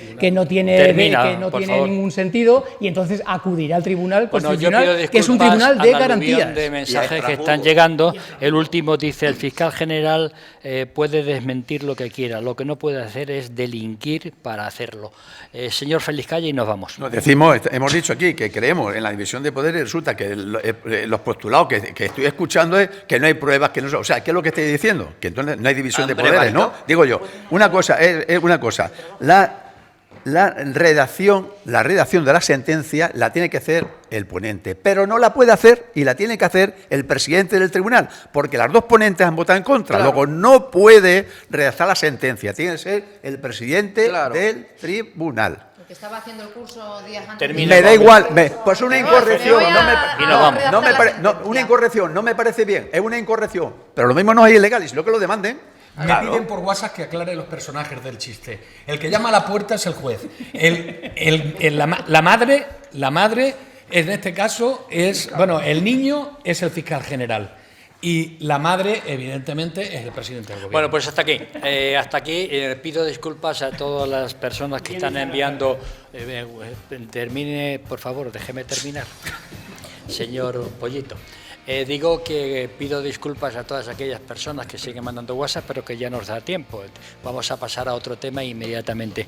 ningún sentido, y entonces acudirá al Tribunal Constitucional, que es un tribunal de garantías. De mensajes que están llegando. El último dice: el fiscal general puede desmentir lo que quiera, lo que no puede hacer es delinquir para hacerlo. Señor Félix Calle, y nos vamos. Hemos dicho aquí que creemos en la división de poderes, y resulta que los postulados que estoy escuchando es que no hay pruebas, que no. O sea, ¿qué es lo que estoy diciendo? Que entonces no hay división de poderes, ¿no? Digo yo, una cosa, la redacción de la sentencia la tiene que hacer el ponente, pero no la puede hacer y la tiene que hacer el presidente del tribunal, porque las dos ponentes han votado en contra. Claro. Luego no puede redactar la sentencia, tiene que ser el presidente del tribunal. Que estaba haciendo el curso días antes. Me da igual, pues una incorrección, una incorrección no me parece bien, es una incorrección, pero lo mismo no es ilegal, y si lo que lo demanden. Me piden por WhatsApp que aclare los personajes del chiste. El que llama a la puerta es el juez. La madre, en este caso, es, bueno, el niño es el fiscal general. Y la madre, evidentemente, es el presidente del gobierno. Bueno, pues hasta aquí. Pido disculpas a todas las personas que están enviando. Termine, por favor, déjeme terminar, señor Pollito. Digo que pido disculpas a todas aquellas personas que siguen mandando WhatsApp, pero que ya nos da tiempo. Vamos a pasar a otro tema inmediatamente.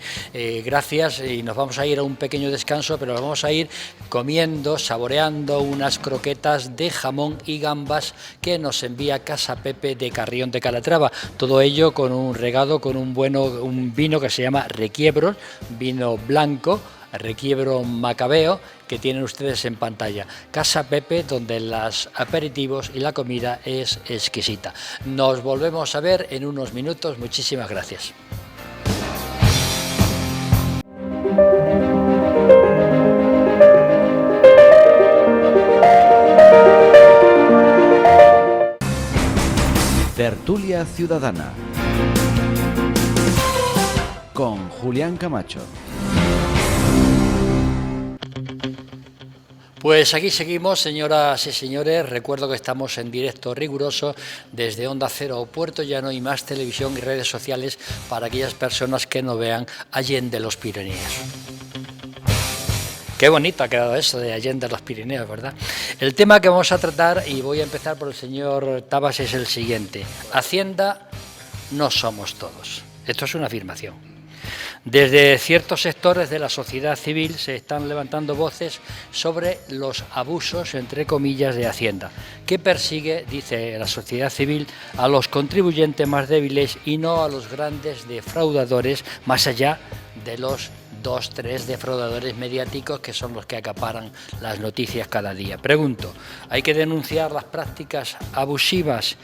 Gracias, y nos vamos a ir a un pequeño descanso, pero nos vamos a ir comiendo, saboreando unas croquetas de jamón y gambas que nos envía Casa Pepe de Carrión de Calatrava. Todo ello con un regado, con un vino que se llama Requiebros, vino blanco, Requiebro Macabeo, que tienen ustedes en pantalla. Casa Pepe, donde los aperitivos y la comida es exquisita. Nos volvemos a ver en unos minutos. Muchísimas gracias. Tertulia Ciudadana con Julián Camacho. Pues aquí seguimos, señoras y señores. Recuerdo que estamos en directo riguroso desde Onda Cero Puerto Llano y Más Televisión y redes sociales para aquellas personas que no vean Allende los Pirineos. Qué bonito ha quedado eso de Allende los Pirineos, ¿verdad? El tema que vamos a tratar, y voy a empezar por el señor Tabas, es el siguiente. Hacienda no somos todos. Esto es una afirmación. Desde ciertos sectores de la sociedad civil se están levantando voces sobre los abusos, entre comillas, de Hacienda, que persigue, dice la sociedad civil, a los contribuyentes más débiles y no a los grandes defraudadores, más allá de los 2-3 defraudadores mediáticos que son los que acaparan las noticias cada día. Pregunto, ¿hay que denunciar las prácticas abusivas?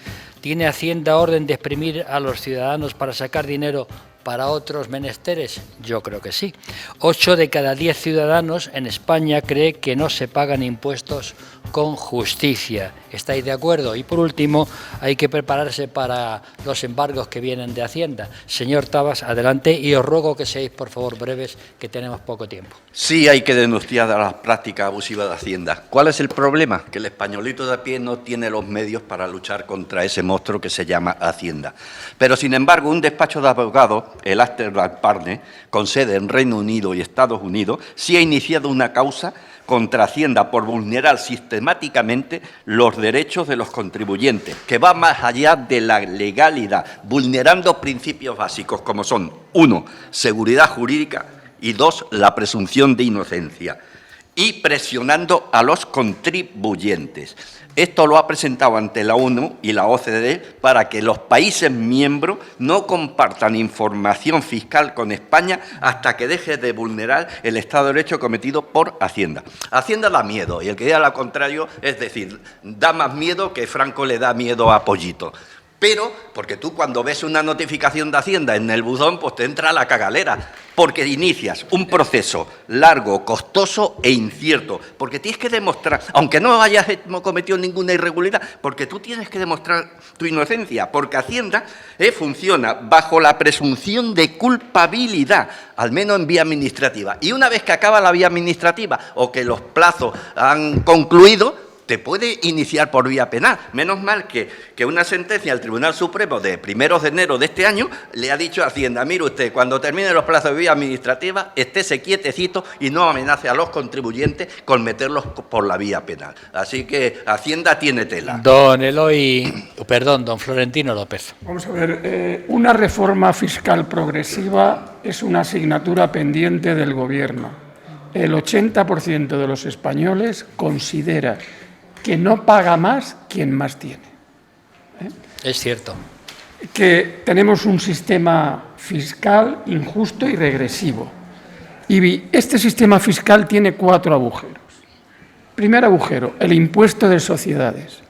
¿Tiene Hacienda orden de exprimir a los ciudadanos para sacar dinero para otros menesteres? Yo creo que sí. 8 de cada 10 ciudadanos en España cree que no se pagan impuestos con justicia. ¿Estáis de acuerdo? Y por último, hay que prepararse para los embargos que vienen de Hacienda. Señor Tabas, adelante, y os ruego que seáis, por favor, breves, que tenemos poco tiempo. Sí hay que denunciar a las prácticas abusivas de Hacienda. ¿Cuál es el problema? Que el españolito de a pie no tiene los medios para luchar contra ese monstruo que se llama Hacienda. Pero, sin embargo, un despacho de abogados, el Astor Partners, con sede en Reino Unido y Estados Unidos, sí ha iniciado una causa contra Hacienda por vulnerar sistemáticamente los derechos de los contribuyentes, que va más allá de la legalidad, vulnerando principios básicos como son: 1, seguridad jurídica, y 2, la presunción de inocencia. y presionando a los contribuyentes. Esto lo ha presentado ante la ONU y la OCDE para que los países miembros no compartan información fiscal con España hasta que deje de vulnerar el Estado de Derecho cometido por Hacienda. Hacienda da miedo y el que diga lo contrario, es decir, da más miedo que Franco le da miedo a Pollito. Pero, porque tú cuando ves una notificación de Hacienda en el buzón, pues te entra la cagalera, porque inicias un proceso largo, costoso e incierto, porque tienes que demostrar, aunque no hayas cometido ninguna irregularidad, porque tú tienes que demostrar tu inocencia, porque Hacienda funciona bajo la presunción de culpabilidad, al menos en vía administrativa. Y una vez que acaba la vía administrativa o que los plazos han concluido, te puede iniciar por vía penal. Menos mal que una sentencia del Tribunal Supremo de 1 de enero de este año le ha dicho a Hacienda, mire usted, cuando termine los plazos de vía administrativa, estése quietecito y no amenace a los contribuyentes con meterlos por la vía penal. Así que Hacienda tiene tela. Don Florentino López. Vamos a ver, una reforma fiscal progresiva es una asignatura pendiente del Gobierno. El 80% de los españoles considera que no paga más quien más tiene. Es cierto. Que tenemos un sistema fiscal injusto y regresivo. Y este sistema fiscal tiene 4 agujeros. Primer agujero, el impuesto de sociedades.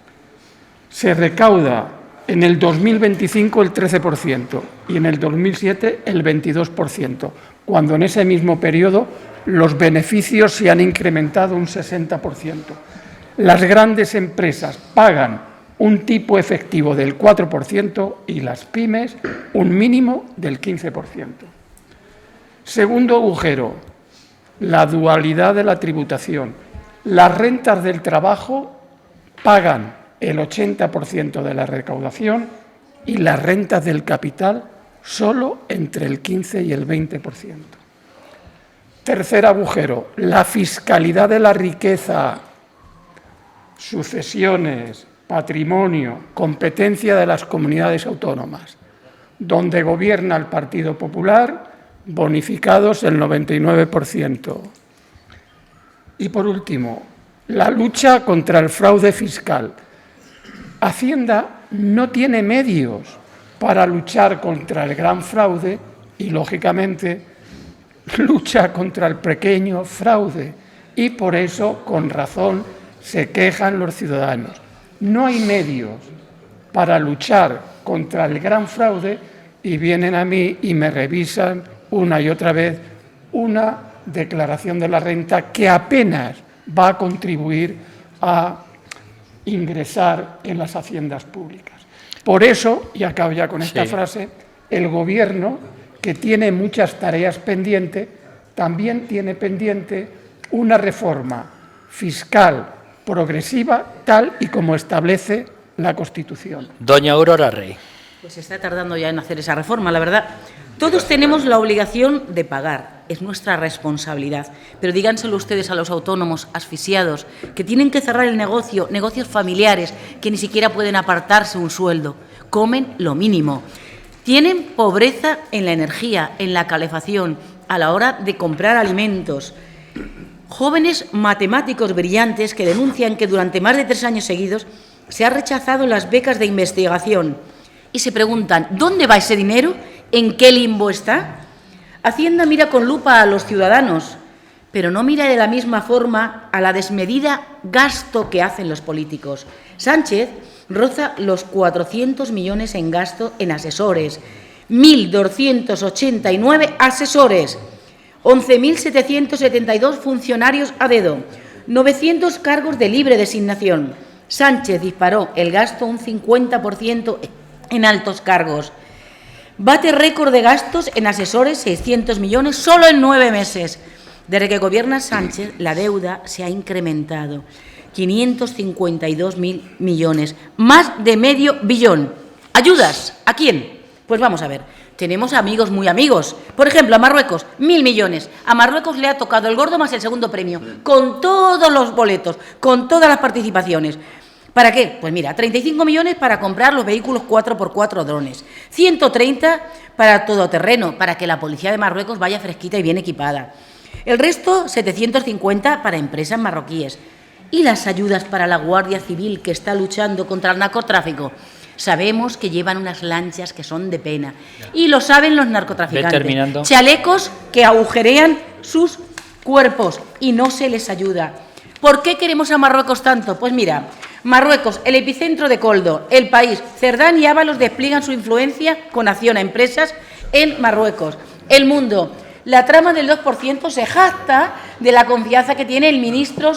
Se recauda en el 2025 el 13% y en el 2007 el 22%, cuando en ese mismo periodo los beneficios se han incrementado un 60%. Las grandes empresas pagan un tipo efectivo del 4% y las pymes un mínimo del 15%. Segundo agujero, la dualidad de la tributación. Las rentas del trabajo pagan el 80% de la recaudación y las rentas del capital solo entre el 15 y el 20%. Tercer agujero, la fiscalidad de la riqueza, sucesiones, patrimonio, competencia de las comunidades autónomas, donde gobierna el Partido Popular, bonificados el 99%. Y por último, la lucha contra el fraude fiscal. Hacienda no tiene medios para luchar contra el gran fraude y, lógicamente, lucha contra el pequeño fraude y por eso, con razón, se quejan los ciudadanos. No hay medios para luchar contra el gran fraude y vienen a mí y me revisan una y otra vez una declaración de la renta que apenas va a contribuir a ingresar en las haciendas públicas. Por eso, y acabo ya con esta frase, el Gobierno, que tiene muchas tareas pendientes, también tiene pendiente una reforma fiscal progresiva, tal y como establece la Constitución. Doña Aurora Rey. Pues se está tardando ya en hacer esa reforma, la verdad. Todos tenemos la obligación de pagar, es nuestra responsabilidad, pero díganselo ustedes a los autónomos asfixiados que tienen que cerrar el negocio, negocios familiares, que ni siquiera pueden apartarse un sueldo, comen lo mínimo. Tienen pobreza en la energía, en la calefacción, a la hora de comprar alimentos. Jóvenes matemáticos brillantes que denuncian que durante más de 3 años seguidos se han rechazado las becas de investigación y se preguntan, ¿dónde va ese dinero? ¿En qué limbo está? Hacienda mira con lupa a los ciudadanos, pero no mira de la misma forma a la desmedida gasto que hacen los políticos. Sánchez roza los 400 millones en gasto en asesores, 1.289 asesores, 11.772 funcionarios a dedo, 900 cargos de libre designación. Sánchez disparó el gasto un 50% en altos cargos. Bate récord de gastos en asesores, 600 millones, solo en 9 meses. Desde que gobierna Sánchez, la deuda se ha incrementado. 552.000 millones, más de medio billón. ¿Ayudas? ¿A quién? Pues vamos a ver. Tenemos amigos muy amigos. Por ejemplo, a Marruecos, 1.000 millones. A Marruecos le ha tocado el gordo más el segundo premio, con todos los boletos, con todas las participaciones. ¿Para qué? Pues mira, 35 millones para comprar los vehículos 4x4 drones, 130 para todoterreno, para que la policía de Marruecos vaya fresquita y bien equipada. El resto, 750 para empresas marroquíes. ¿Y las ayudas para la Guardia Civil que está luchando contra el narcotráfico? Sabemos que llevan unas lanchas que son de pena. Y lo saben los narcotraficantes. Chalecos que agujerean sus cuerpos y no se les ayuda. ¿Por qué queremos a Marruecos tanto? Pues mira, Marruecos, el epicentro de Koldo, El País, Cerdán y Ábalos despliegan su influencia con acción a empresas en Marruecos. El Mundo, la trama del 2% se jacta de la confianza que tiene el ministro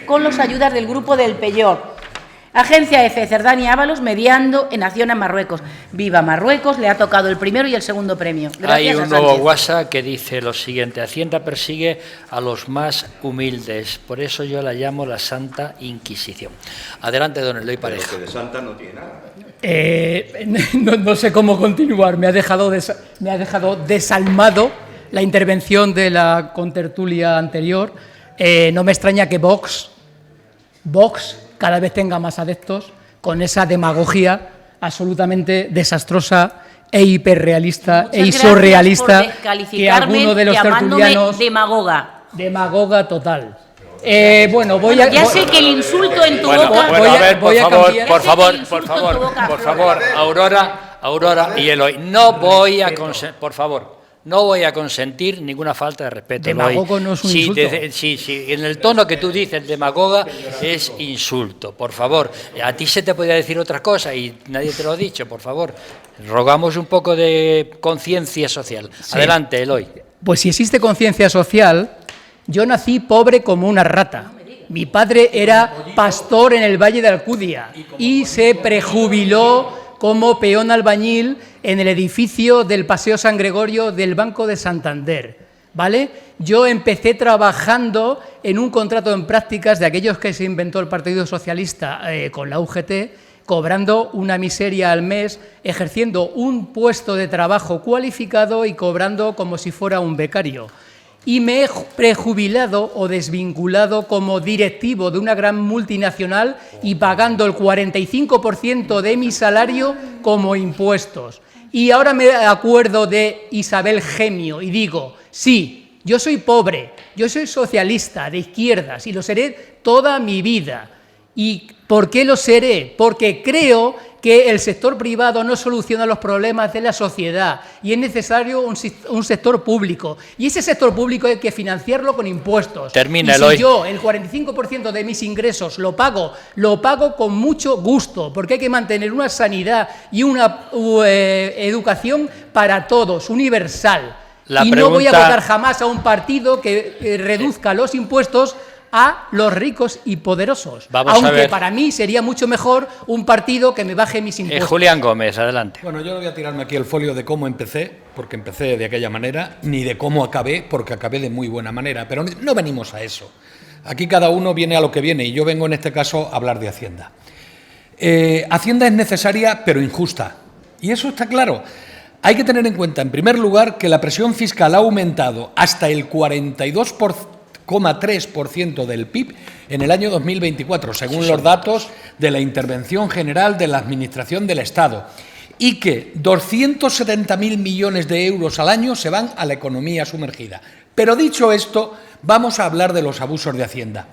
con las ayudas del grupo del Peyot. Agencia EFE, Cerdán y Ábalos mediando en acción a Marruecos. Viva Marruecos, le ha tocado el primero y el segundo premio. Gracias. Hay un nuevo WhatsApp que dice lo siguiente: Hacienda persigue a los más humildes, por eso yo la llamo la Santa Inquisición. Adelante, don Eloy Pareja. Pero que de santa no tiene nada. No sé cómo continuar, me ha dejado desalmado la intervención de la contertulia anterior. No me extraña que Vox cada vez tenga más adeptos con esa demagogia absolutamente desastrosa e hiperrealista e hisorrealista que alguno de los tertulianos... Demagoga total. Ya sé que el insulto en tu boca... Por favor, Aurora y Eloy, no voy a consentir ninguna falta de respeto. Demagogo no es un insulto. Sí, en el tono que tú dices, demagoga, es insulto. Por favor, a ti se te podría decir otra cosa y nadie te lo ha dicho, por favor. Rogamos un poco de conciencia social. Sí. Adelante, Eloy. Pues si existe conciencia social, yo nací pobre como una rata. Mi padre era pastor en el Valle de Alcudia y se prejubiló como peón albañil en el edificio del Paseo San Gregorio del Banco de Santander, ¿vale? Yo empecé trabajando en un contrato en prácticas de aquellos que se inventó el Partido Socialista con la UGT, cobrando una miseria al mes, ejerciendo un puesto de trabajo cualificado y cobrando como si fuera un becario. Y me he prejubilado o desvinculado como directivo de una gran multinacional y pagando el 45% de mi salario como impuestos. Y ahora me acuerdo de Isabel Gemio y digo, sí, yo soy pobre, yo soy socialista de izquierdas y lo seré toda mi vida. ¿Y por qué lo seré? Porque creo que el sector privado no soluciona los problemas de la sociedad y es necesario un sector público. Y ese sector público hay que financiarlo con impuestos. Termina, y si yo el 45% de mis ingresos lo pago con mucho gusto, porque hay que mantener una sanidad y una educación para todos, universal. No voy a votar jamás a un partido que reduzca los impuestos a los ricos y poderosos. Aunque para mí sería mucho mejor un partido que me baje mis impuestos. Julián Gómez, adelante. Bueno, yo no voy a tirarme aquí el folio de cómo empecé, porque empecé de aquella manera, ni de cómo acabé, porque acabé de muy buena manera, pero no venimos a eso. Aquí cada uno viene a lo que viene y yo vengo en este caso a hablar de Hacienda. Hacienda es necesaria pero injusta, y eso está claro. Hay que tener en cuenta, en primer lugar, que la presión fiscal ha aumentado hasta el 42,3% del PIB en el año 2024, según los datos de la Intervención General de la Administración del Estado, y que 270.000 millones de euros al año se van a la economía sumergida. Pero dicho esto, vamos a hablar de los abusos de Hacienda.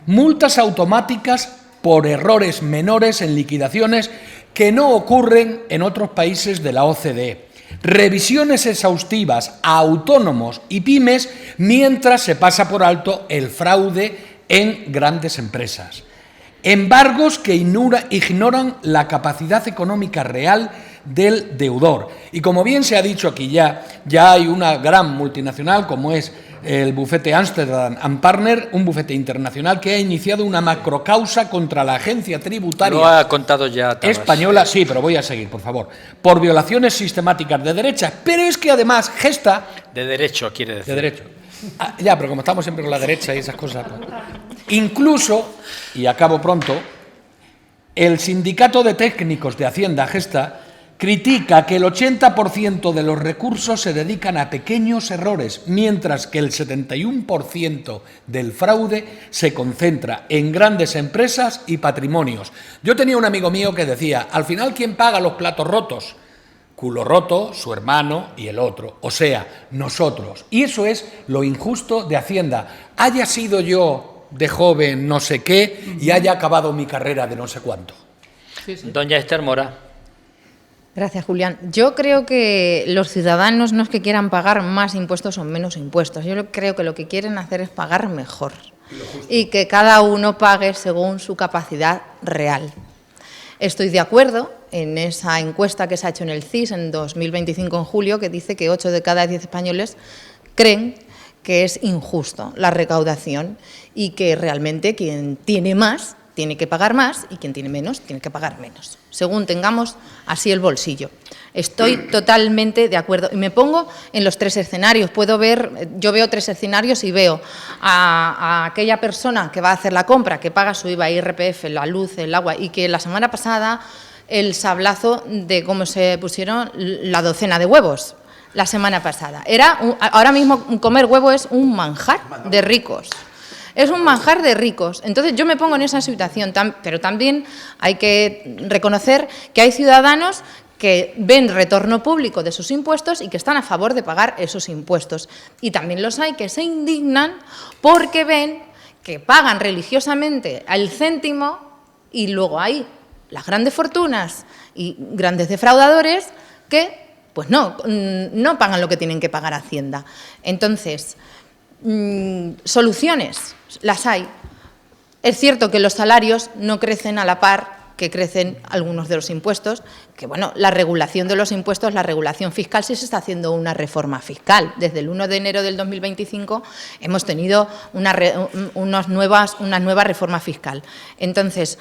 Multas automáticas por errores menores en liquidaciones que no ocurren en otros países de la OCDE. Revisiones exhaustivas a autónomos y pymes mientras se pasa por alto el fraude en grandes empresas. Embargos que ignoran la capacidad económica real del deudor. Y como bien se ha dicho aquí ya hay una gran multinacional como es el bufete Amsterdam & Partner, un bufete internacional que ha iniciado una macrocausa contra la agencia tributaria Lo ha contado ya española, sí, pero voy a seguir, por favor, por violaciones sistemáticas de derechas, pero es que además gesta... De derecho, quiere decir. De derecho. Ya, pero como estamos siempre con la derecha y esas cosas... Incluso, y acabo pronto, el Sindicato de Técnicos de Hacienda, Gesta, critica que el 80% de los recursos se dedican a pequeños errores, mientras que el 71% del fraude se concentra en grandes empresas y patrimonios. Yo tenía un amigo mío que decía, al final, ¿quién paga los platos rotos culo roto, su hermano y el otro, o sea, nosotros. Y eso es lo injusto de Hacienda. Haya sido yo de joven no sé qué y haya acabado mi carrera de no sé cuánto. Doña Esther Mora. Gracias, Julián. Yo creo que los ciudadanos no es que quieran pagar más impuestos o menos impuestos. Yo creo que lo que quieren hacer es pagar mejor y que cada uno pague según su capacidad real. Estoy de acuerdo en esa encuesta que se ha hecho en el CIS en 2025, en julio, que dice que 8 de cada 10 españoles creen que es injusto la recaudación y que realmente quien tiene más tiene que pagar más y quien tiene menos tiene que pagar menos, según tengamos así el bolsillo. Estoy totalmente de acuerdo y me pongo en los tres escenarios. Yo veo tres escenarios y veo a aquella persona que va a hacer la compra, que paga su IVA, IRPF, la luz, el agua, y que la semana pasada el sablazo de cómo se pusieron la docena de huevos la semana pasada. Ahora mismo comer huevo es un manjar de ricos. Es un manjar de ricos. Entonces yo me pongo en esa situación, pero también hay que reconocer que hay ciudadanos que ven retorno público de sus impuestos y que están a favor de pagar esos impuestos. Y también los hay que se indignan porque ven que pagan religiosamente al céntimo y luego hay las grandes fortunas y grandes defraudadores que pues no pagan lo que tienen que pagar Hacienda. Entonces, soluciones las hay. Es cierto que los salarios no crecen a la par que crecen algunos de los impuestos, que bueno, la regulación de los impuestos, la regulación fiscal, sí se está haciendo una reforma fiscal. Desde el 1 de enero del 2025 hemos tenido una nueva reforma fiscal. Entonces,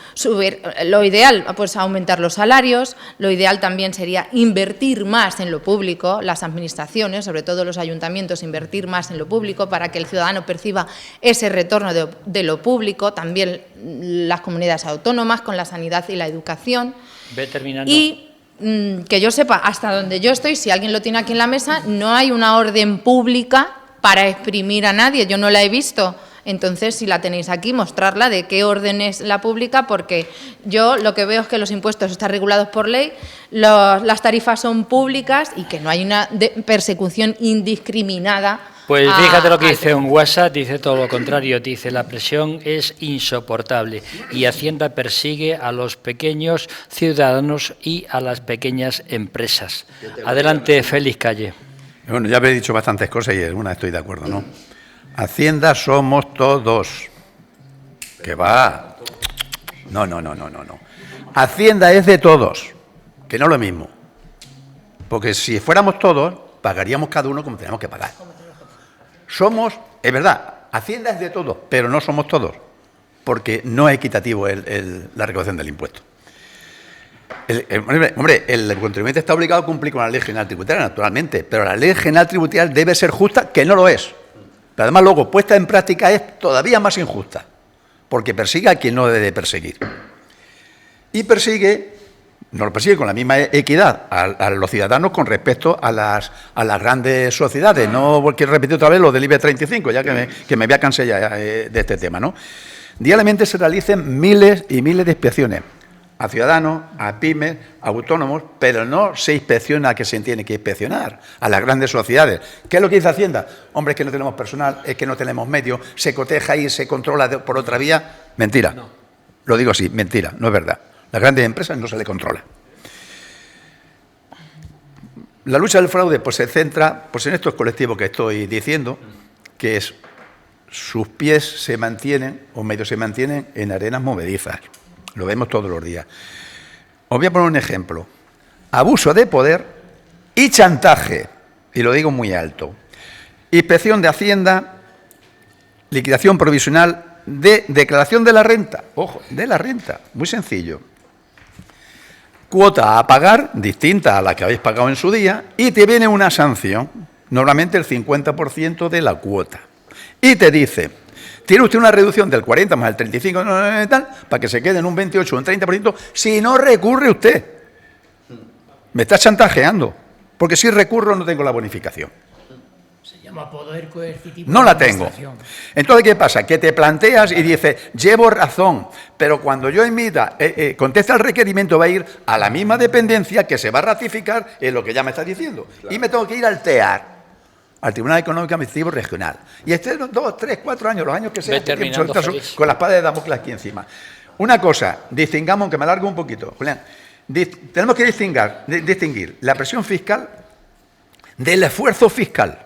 lo ideal, pues aumentar los salarios, lo ideal también sería invertir más en lo público, las administraciones, sobre todo los ayuntamientos, invertir más en lo público para que el ciudadano perciba ese retorno de lo público, también las comunidades autónomas con la sanidad y la educación. Ve terminando. Y que yo sepa, hasta donde yo estoy, si alguien lo tiene aquí en la mesa, no hay una orden pública para exprimir a nadie, yo no la he visto. Entonces, si la tenéis aquí, mostrarla de qué orden es la pública, porque yo lo que veo es que los impuestos están regulados por ley, las tarifas son públicas y que no hay una persecución indiscriminada. Pues fíjate lo que dice un WhatsApp, dice todo lo contrario, dice la presión es insoportable y Hacienda persigue a los pequeños ciudadanos y a las pequeñas empresas. Adelante, Félix Calle. Bueno, ya habéis dicho bastantes cosas y en una estoy de acuerdo, ¿no? Hacienda somos todos. ¿Qué va? No. Hacienda es de todos, que no es lo mismo. Porque si fuéramos todos, pagaríamos cada uno como tenemos que pagar. Es verdad, Hacienda es de todos, pero no somos todos, porque no es equitativo la recaudación del impuesto. El contribuyente está obligado a cumplir con la Ley General Tributaria, naturalmente, pero la Ley General Tributaria debe ser justa, que no lo es. Pero además, luego, puesta en práctica, es todavía más injusta, porque persigue a quien no debe perseguir. Y nos lo persigue con la misma equidad a los ciudadanos con respecto a las grandes sociedades. No quiero repetir otra vez lo del IBEX 35, ya que me voy a cansar ya de este tema, ¿no? Diariamente se realicen miles y miles de inspecciones a ciudadanos, a pymes, a autónomos, pero no se inspecciona a que se tiene que inspeccionar, a las grandes sociedades. ¿Qué es lo que dice Hacienda? Hombre, es que no tenemos personal, es que no tenemos medios, se coteja y se controla por otra vía. Mentira. No. Lo digo así, mentira, no es verdad. Las grandes empresas no se le controla. La lucha del fraude pues se centra en estos colectivos que estoy diciendo, que sus pies se mantienen o medio se mantienen en arenas movedizas. Lo vemos todos los días. Os voy a poner un ejemplo. Abuso de poder y chantaje, y lo digo muy alto. Inspección de Hacienda, liquidación provisional de declaración de la renta. Ojo, de la renta, muy sencillo. Cuota a pagar, distinta a la que habéis pagado en su día, y te viene una sanción, normalmente el 50% de la cuota. Y te dice, tiene usted una reducción del 40 más el 35%, tal, para que se quede en un 28 o un 30%, si no recurre usted. Me está chantajeando, porque si recurro no tengo la bonificación. llama poder coercitivo. No la tengo. Entonces, ¿qué pasa? Que te planteas y dices, llevo razón, pero cuando yo emita, contesta el requerimiento, va a ir a la misma dependencia que se va a ratificar en lo que ya me está diciendo. Claro. Y me tengo que ir al TEAR, al Tribunal Económico Administrativo Regional. Y 2, 3, 4 años, los años que sea, con la espada de Damocles aquí encima. Una cosa, distingamos, aunque me alargo un poquito, Julián, tenemos que distinguir la presión fiscal del esfuerzo fiscal.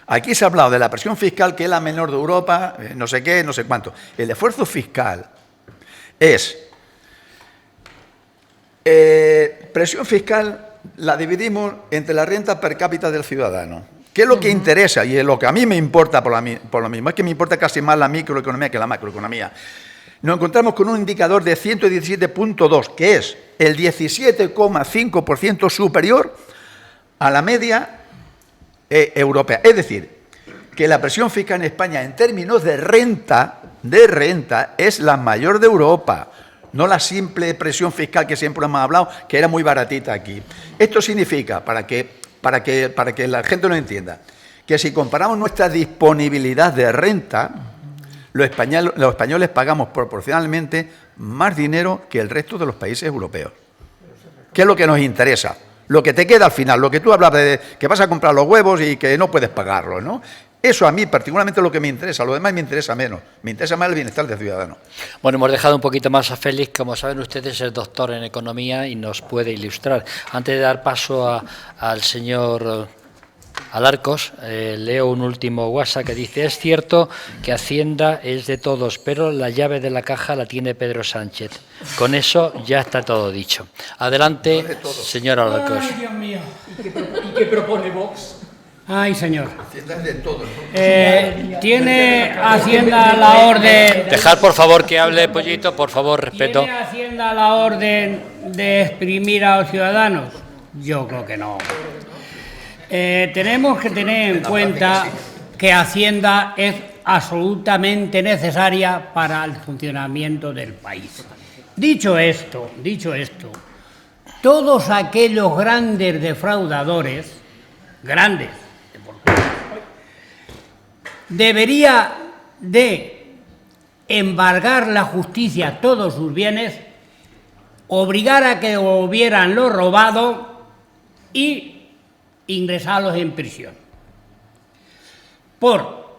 Aquí se ha hablado de la presión fiscal, que es la menor de Europa, no sé qué, no sé cuánto. El esfuerzo fiscal es... presión fiscal la dividimos entre la renta per cápita del ciudadano. ¿Qué es lo que interesa? Y es lo que a mí me importa por lo mismo. Es que me importa casi más la microeconomía que la macroeconomía. Nos encontramos con un indicador de 117.2, que es el 17,5% superior a la media europea. Es decir, que la presión fiscal en España en términos de renta es la mayor de Europa, no la simple presión fiscal que siempre hemos hablado, que era muy baratita aquí. Esto significa, para que la gente lo entienda, que si comparamos nuestra disponibilidad de renta, los españoles pagamos proporcionalmente más dinero que el resto de los países europeos. ¿Qué es lo que nos interesa? Lo que te queda al final, lo que tú hablabas de que vas a comprar los huevos y que no puedes pagarlos, ¿no? Eso a mí particularmente es lo que me interesa, lo demás me interesa menos, me interesa más el bienestar del ciudadano. Bueno, hemos dejado un poquito más a Félix, como saben ustedes es doctor en economía y nos puede ilustrar. Antes de dar paso al señor Alarcos, leo un último WhatsApp que dice: es cierto que Hacienda es de todos, pero la llave de la caja la tiene Pedro Sánchez. Con eso ya está todo dicho. Adelante, señor Alarcos. Ay, Dios mío. ¿Y qué propone Vox? Ay, señor. Hacienda es de todos, ¿no? ¿Tiene Hacienda la orden? Dejar, por favor, que hable, Pollito, por favor, respeto. ¿Tiene Hacienda la orden de exprimir a los ciudadanos? Yo creo que no. Tenemos que tener en cuenta que Hacienda es absolutamente necesaria para el funcionamiento del país. Dicho esto, todos aquellos grandes defraudadores, debería de embargar la justicia todos sus bienes, obligar a que devolvieran lo robado y ingresarlos en prisión por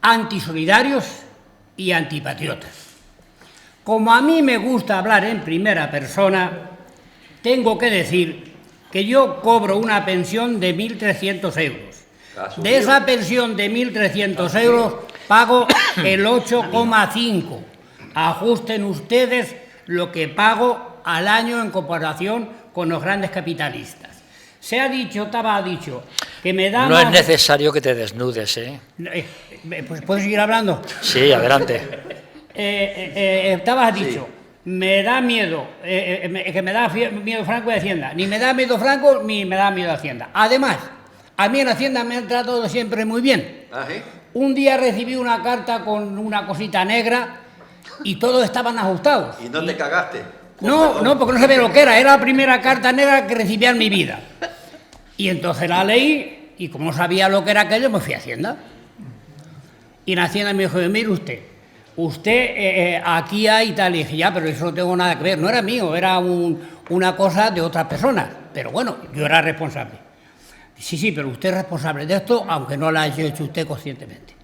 antisolidarios y antipatriotas. Como a mí me gusta hablar en primera persona, tengo que decir que yo cobro una pensión de 1.300 euros. De esa pensión de 1.300 euros pago el 8,5. Ajusten ustedes lo que pago al año en comparación con los grandes capitalistas. Estaba dicho, que me da... No es necesario que te desnudes, ¿eh? Pues ¿puedo seguir hablando? Sí, adelante. Estabas dicho, me da miedo, que me da miedo Franco de Hacienda. Ni me da miedo Franco, ni me da miedo Hacienda. Además, a mí en Hacienda me han tratado siempre muy bien. ¿Sí? Un día recibí una carta con una cosita negra y todos estaban ajustados. ¿Y no te cagaste? No, porque no sabía lo que era. Era la primera carta negra que recibía en mi vida. Y entonces la leí y como no sabía lo que era aquello, me fui a Hacienda. Y en Hacienda me dijo, mire usted aquí hay tal. Y dije, ya, pero eso no tengo nada que ver. No era mío, era una cosa de otras personas. Pero bueno, yo era responsable. Sí, pero usted es responsable de esto, aunque no la haya hecho usted conscientemente.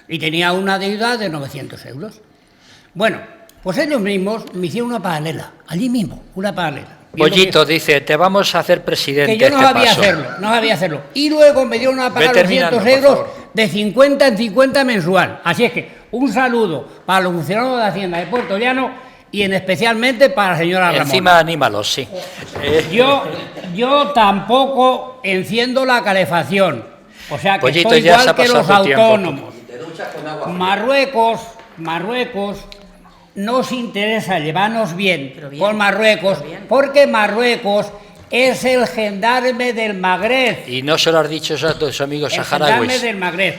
Y tenía una deuda de 900 euros. Bueno, pues ellos mismos me hicieron una paralela, allí mismo, una paralela. Pollito dice, te vamos a hacer presidente. Que yo no sabía hacerlo. Y luego me dieron a pagar 200 euros de 50 en 50 mensual. Así es que un saludo para los funcionarios de Hacienda de Puerto Llano y especialmente para la señora Ramón. Encima anímalos, sí. Yo tampoco enciendo la calefacción. O sea que Pollito, estoy igual que los autónomos. Marruecos nos interesa llevarnos bien con Marruecos, porque Marruecos es el gendarme del Magreb. Y no se lo has dicho eso a tus amigos saharauis. El gendarme del Magreb.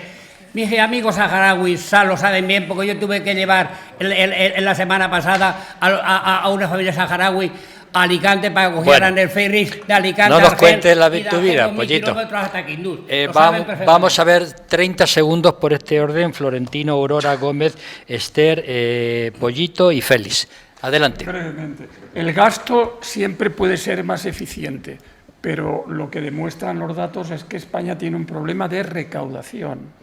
Mis amigos saharauis lo saben bien, porque yo tuve que llevar la semana pasada a una familia saharaui a Alicante para que cogieran Bueno, el ferry de Alicante no nos a Argel cuentes la y de tu vida, Argel 2.000 Pollito. kilómetros hasta Quindús. Lo saben perfectamente. Vamos a ver 30 segundos por este orden: Florentino, Aurora, Gómez, Esther, Pollito y Félix. Adelante. Brevemente. El gasto siempre puede ser más eficiente, pero lo que demuestran los datos es que España tiene un problema de recaudación.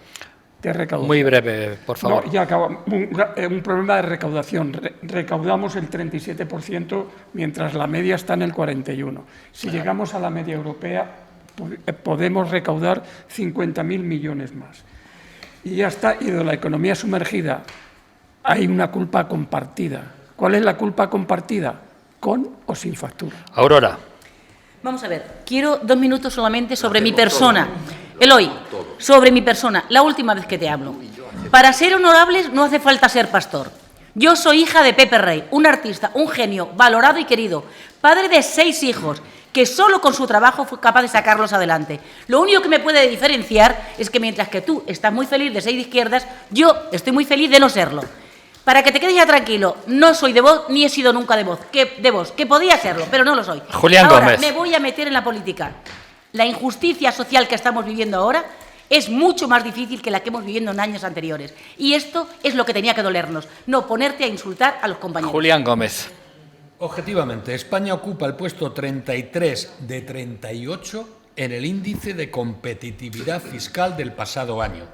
Muy breve, por favor. No, ya acabo. Un problema de recaudación. Recaudamos el 37%, mientras la media está en el 41%. Si llegamos a la media europea, podemos recaudar 50.000 millones más. Y ya está, y de la economía sumergida hay una culpa compartida. ¿Cuál es la culpa compartida? ¿Con o sin factura? Aurora. Vamos a ver, quiero 2 minutos solamente sobre mi persona. Eloy, sobre mi persona, la última vez que te hablo. Para ser honorables no hace falta ser pastor. Yo soy hija de Pepe Rey, un artista, un genio, valorado y querido, padre de 6 hijos, que solo con su trabajo fue capaz de sacarlos adelante. Lo único que me puede diferenciar es que mientras que tú estás muy feliz de ser de izquierdas, yo estoy muy feliz de no serlo. Para que te quedes ya tranquilo, no soy de Vox ni he sido nunca de Vox, que podía serlo, pero no lo soy. Julián ahora, Gómez. Me voy a meter en la política. La injusticia social que estamos viviendo ahora es mucho más difícil que la que hemos vivido en años anteriores. Y esto es lo que tenía que dolernos, no ponerte a insultar a los compañeros. Julián Gómez. Objetivamente, España ocupa el puesto 33 de 38 en el índice de competitividad fiscal del pasado año.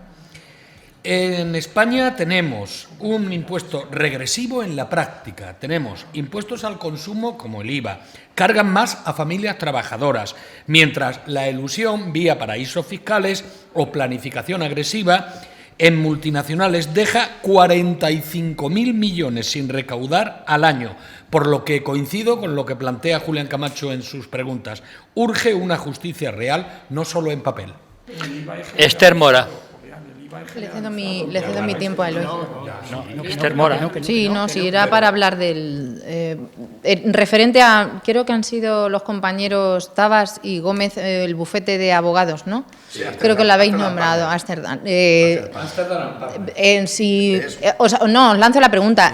En España tenemos un impuesto regresivo en la práctica, tenemos impuestos al consumo como el IVA, cargan más a familias trabajadoras, mientras la elusión vía paraísos fiscales o planificación agresiva en multinacionales deja 45.000 millones sin recaudar al año, por lo que coincido con lo que plantea Julián Camacho en sus preguntas. Urge una justicia real, no solo en papel. Esther Mora. Le cedo mi tiempo a Eloy. Esther Mora. Sí, no, sí, era para hablar del... referente a, creo que han sido los compañeros Tabas y Gómez, el bufete de abogados, ¿no? Sí, creo que lo habéis nombrado, Amsterdam. No, os lanzo la pregunta.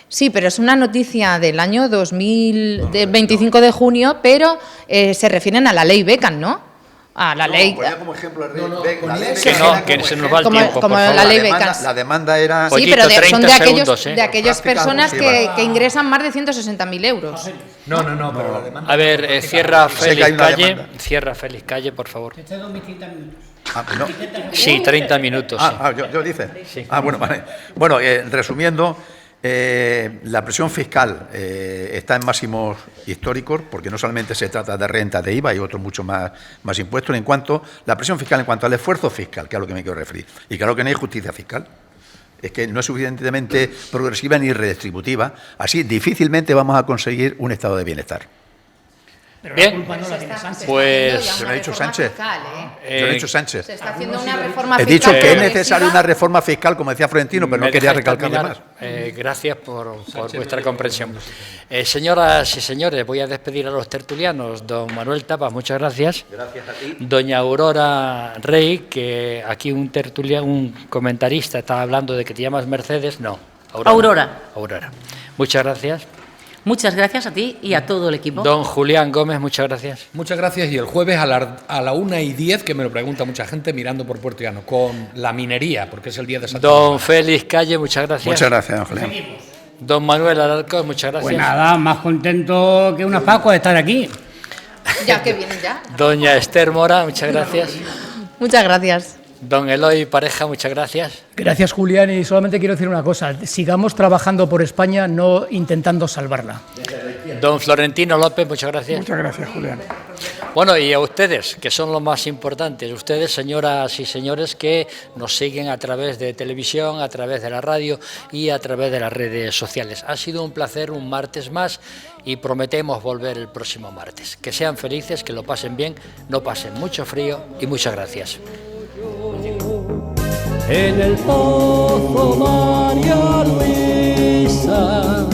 Sí, pero es una noticia del año 2000, del 25 de junio, pero se refieren a la ley Beckham, ¿no? A la ley. Ponía como ejemplo el que se nos va el tiempo. Como por favor. la ley Beckham. La demanda era... Sí, pero son de segundos, aquellas personas que ingresan más de 160.000 euros. No, pero la demanda... A ver, cierra Félix hay una Calle. demanda. Cierra Félix Calle, por favor. Te cedo mis 30 minutos. No. Sí, 30 minutos. Sí. Yo dice. Sí. Bueno, vale. Bueno, resumiendo, la presión fiscal está en máximos históricos, porque no solamente se trata de renta, de IVA, hay otros mucho más impuestos. En cuanto la presión fiscal, en cuanto al esfuerzo fiscal, que es a lo que me quiero referir, y claro que no hay justicia fiscal, es que no es suficientemente progresiva ni redistributiva, así difícilmente vamos a conseguir un estado de bienestar. Pero Bien. la culpa no la tiene Sánchez. Pues Yo no he dicho Sánchez. Yo no he dicho Sánchez. Se está haciendo una reforma He fiscal. dicho que es progresiva. necesaria una reforma fiscal, como decía Florentino, pero no ¿me quería dejáis recalcarle terminar? más. Gracias por vuestra comprensión. Señoras y señores, voy a despedir a los tertulianos. Don Manuel Tapas, muchas gracias. Gracias a ti. Doña Aurora Rey, que aquí un comentarista estaba hablando de que te llamas Mercedes. No, Aurora. Muchas gracias. Muchas gracias a ti y a todo el equipo. Don Julián Gómez, muchas gracias. Muchas gracias. Y el jueves a la 1:10, que me lo pregunta mucha gente mirando por Puerto Llano, con la minería, porque es el día de Santa Don Félix Calle, muchas gracias. Muchas gracias, Ángel. Don Manuel Alarcón, muchas gracias. Pues nada, más contento que unas Pascuas de estar aquí. Ya que vienen ya. Doña Esther Mora, muchas gracias. Muchas gracias. Don Eloy Pareja, muchas gracias. Gracias, Julián, y solamente quiero decir una cosa. Sigamos trabajando por España, no intentando salvarla. Don Florentino López, muchas gracias. Muchas gracias, Julián. Bueno, y a ustedes, que son los más importantes, ustedes, señoras y señores, que nos siguen a través de televisión, a través de la radio y a través de las redes sociales. Ha sido un placer un martes más y prometemos volver el próximo martes. Que sean felices, que lo pasen bien, no pasen mucho frío y muchas gracias. En el pozo María Luisa,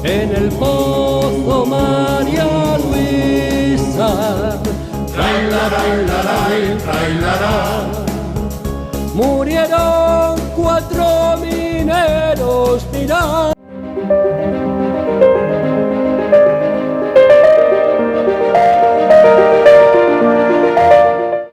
en el pozo María Luisa, murieron 4 mineros suspirar.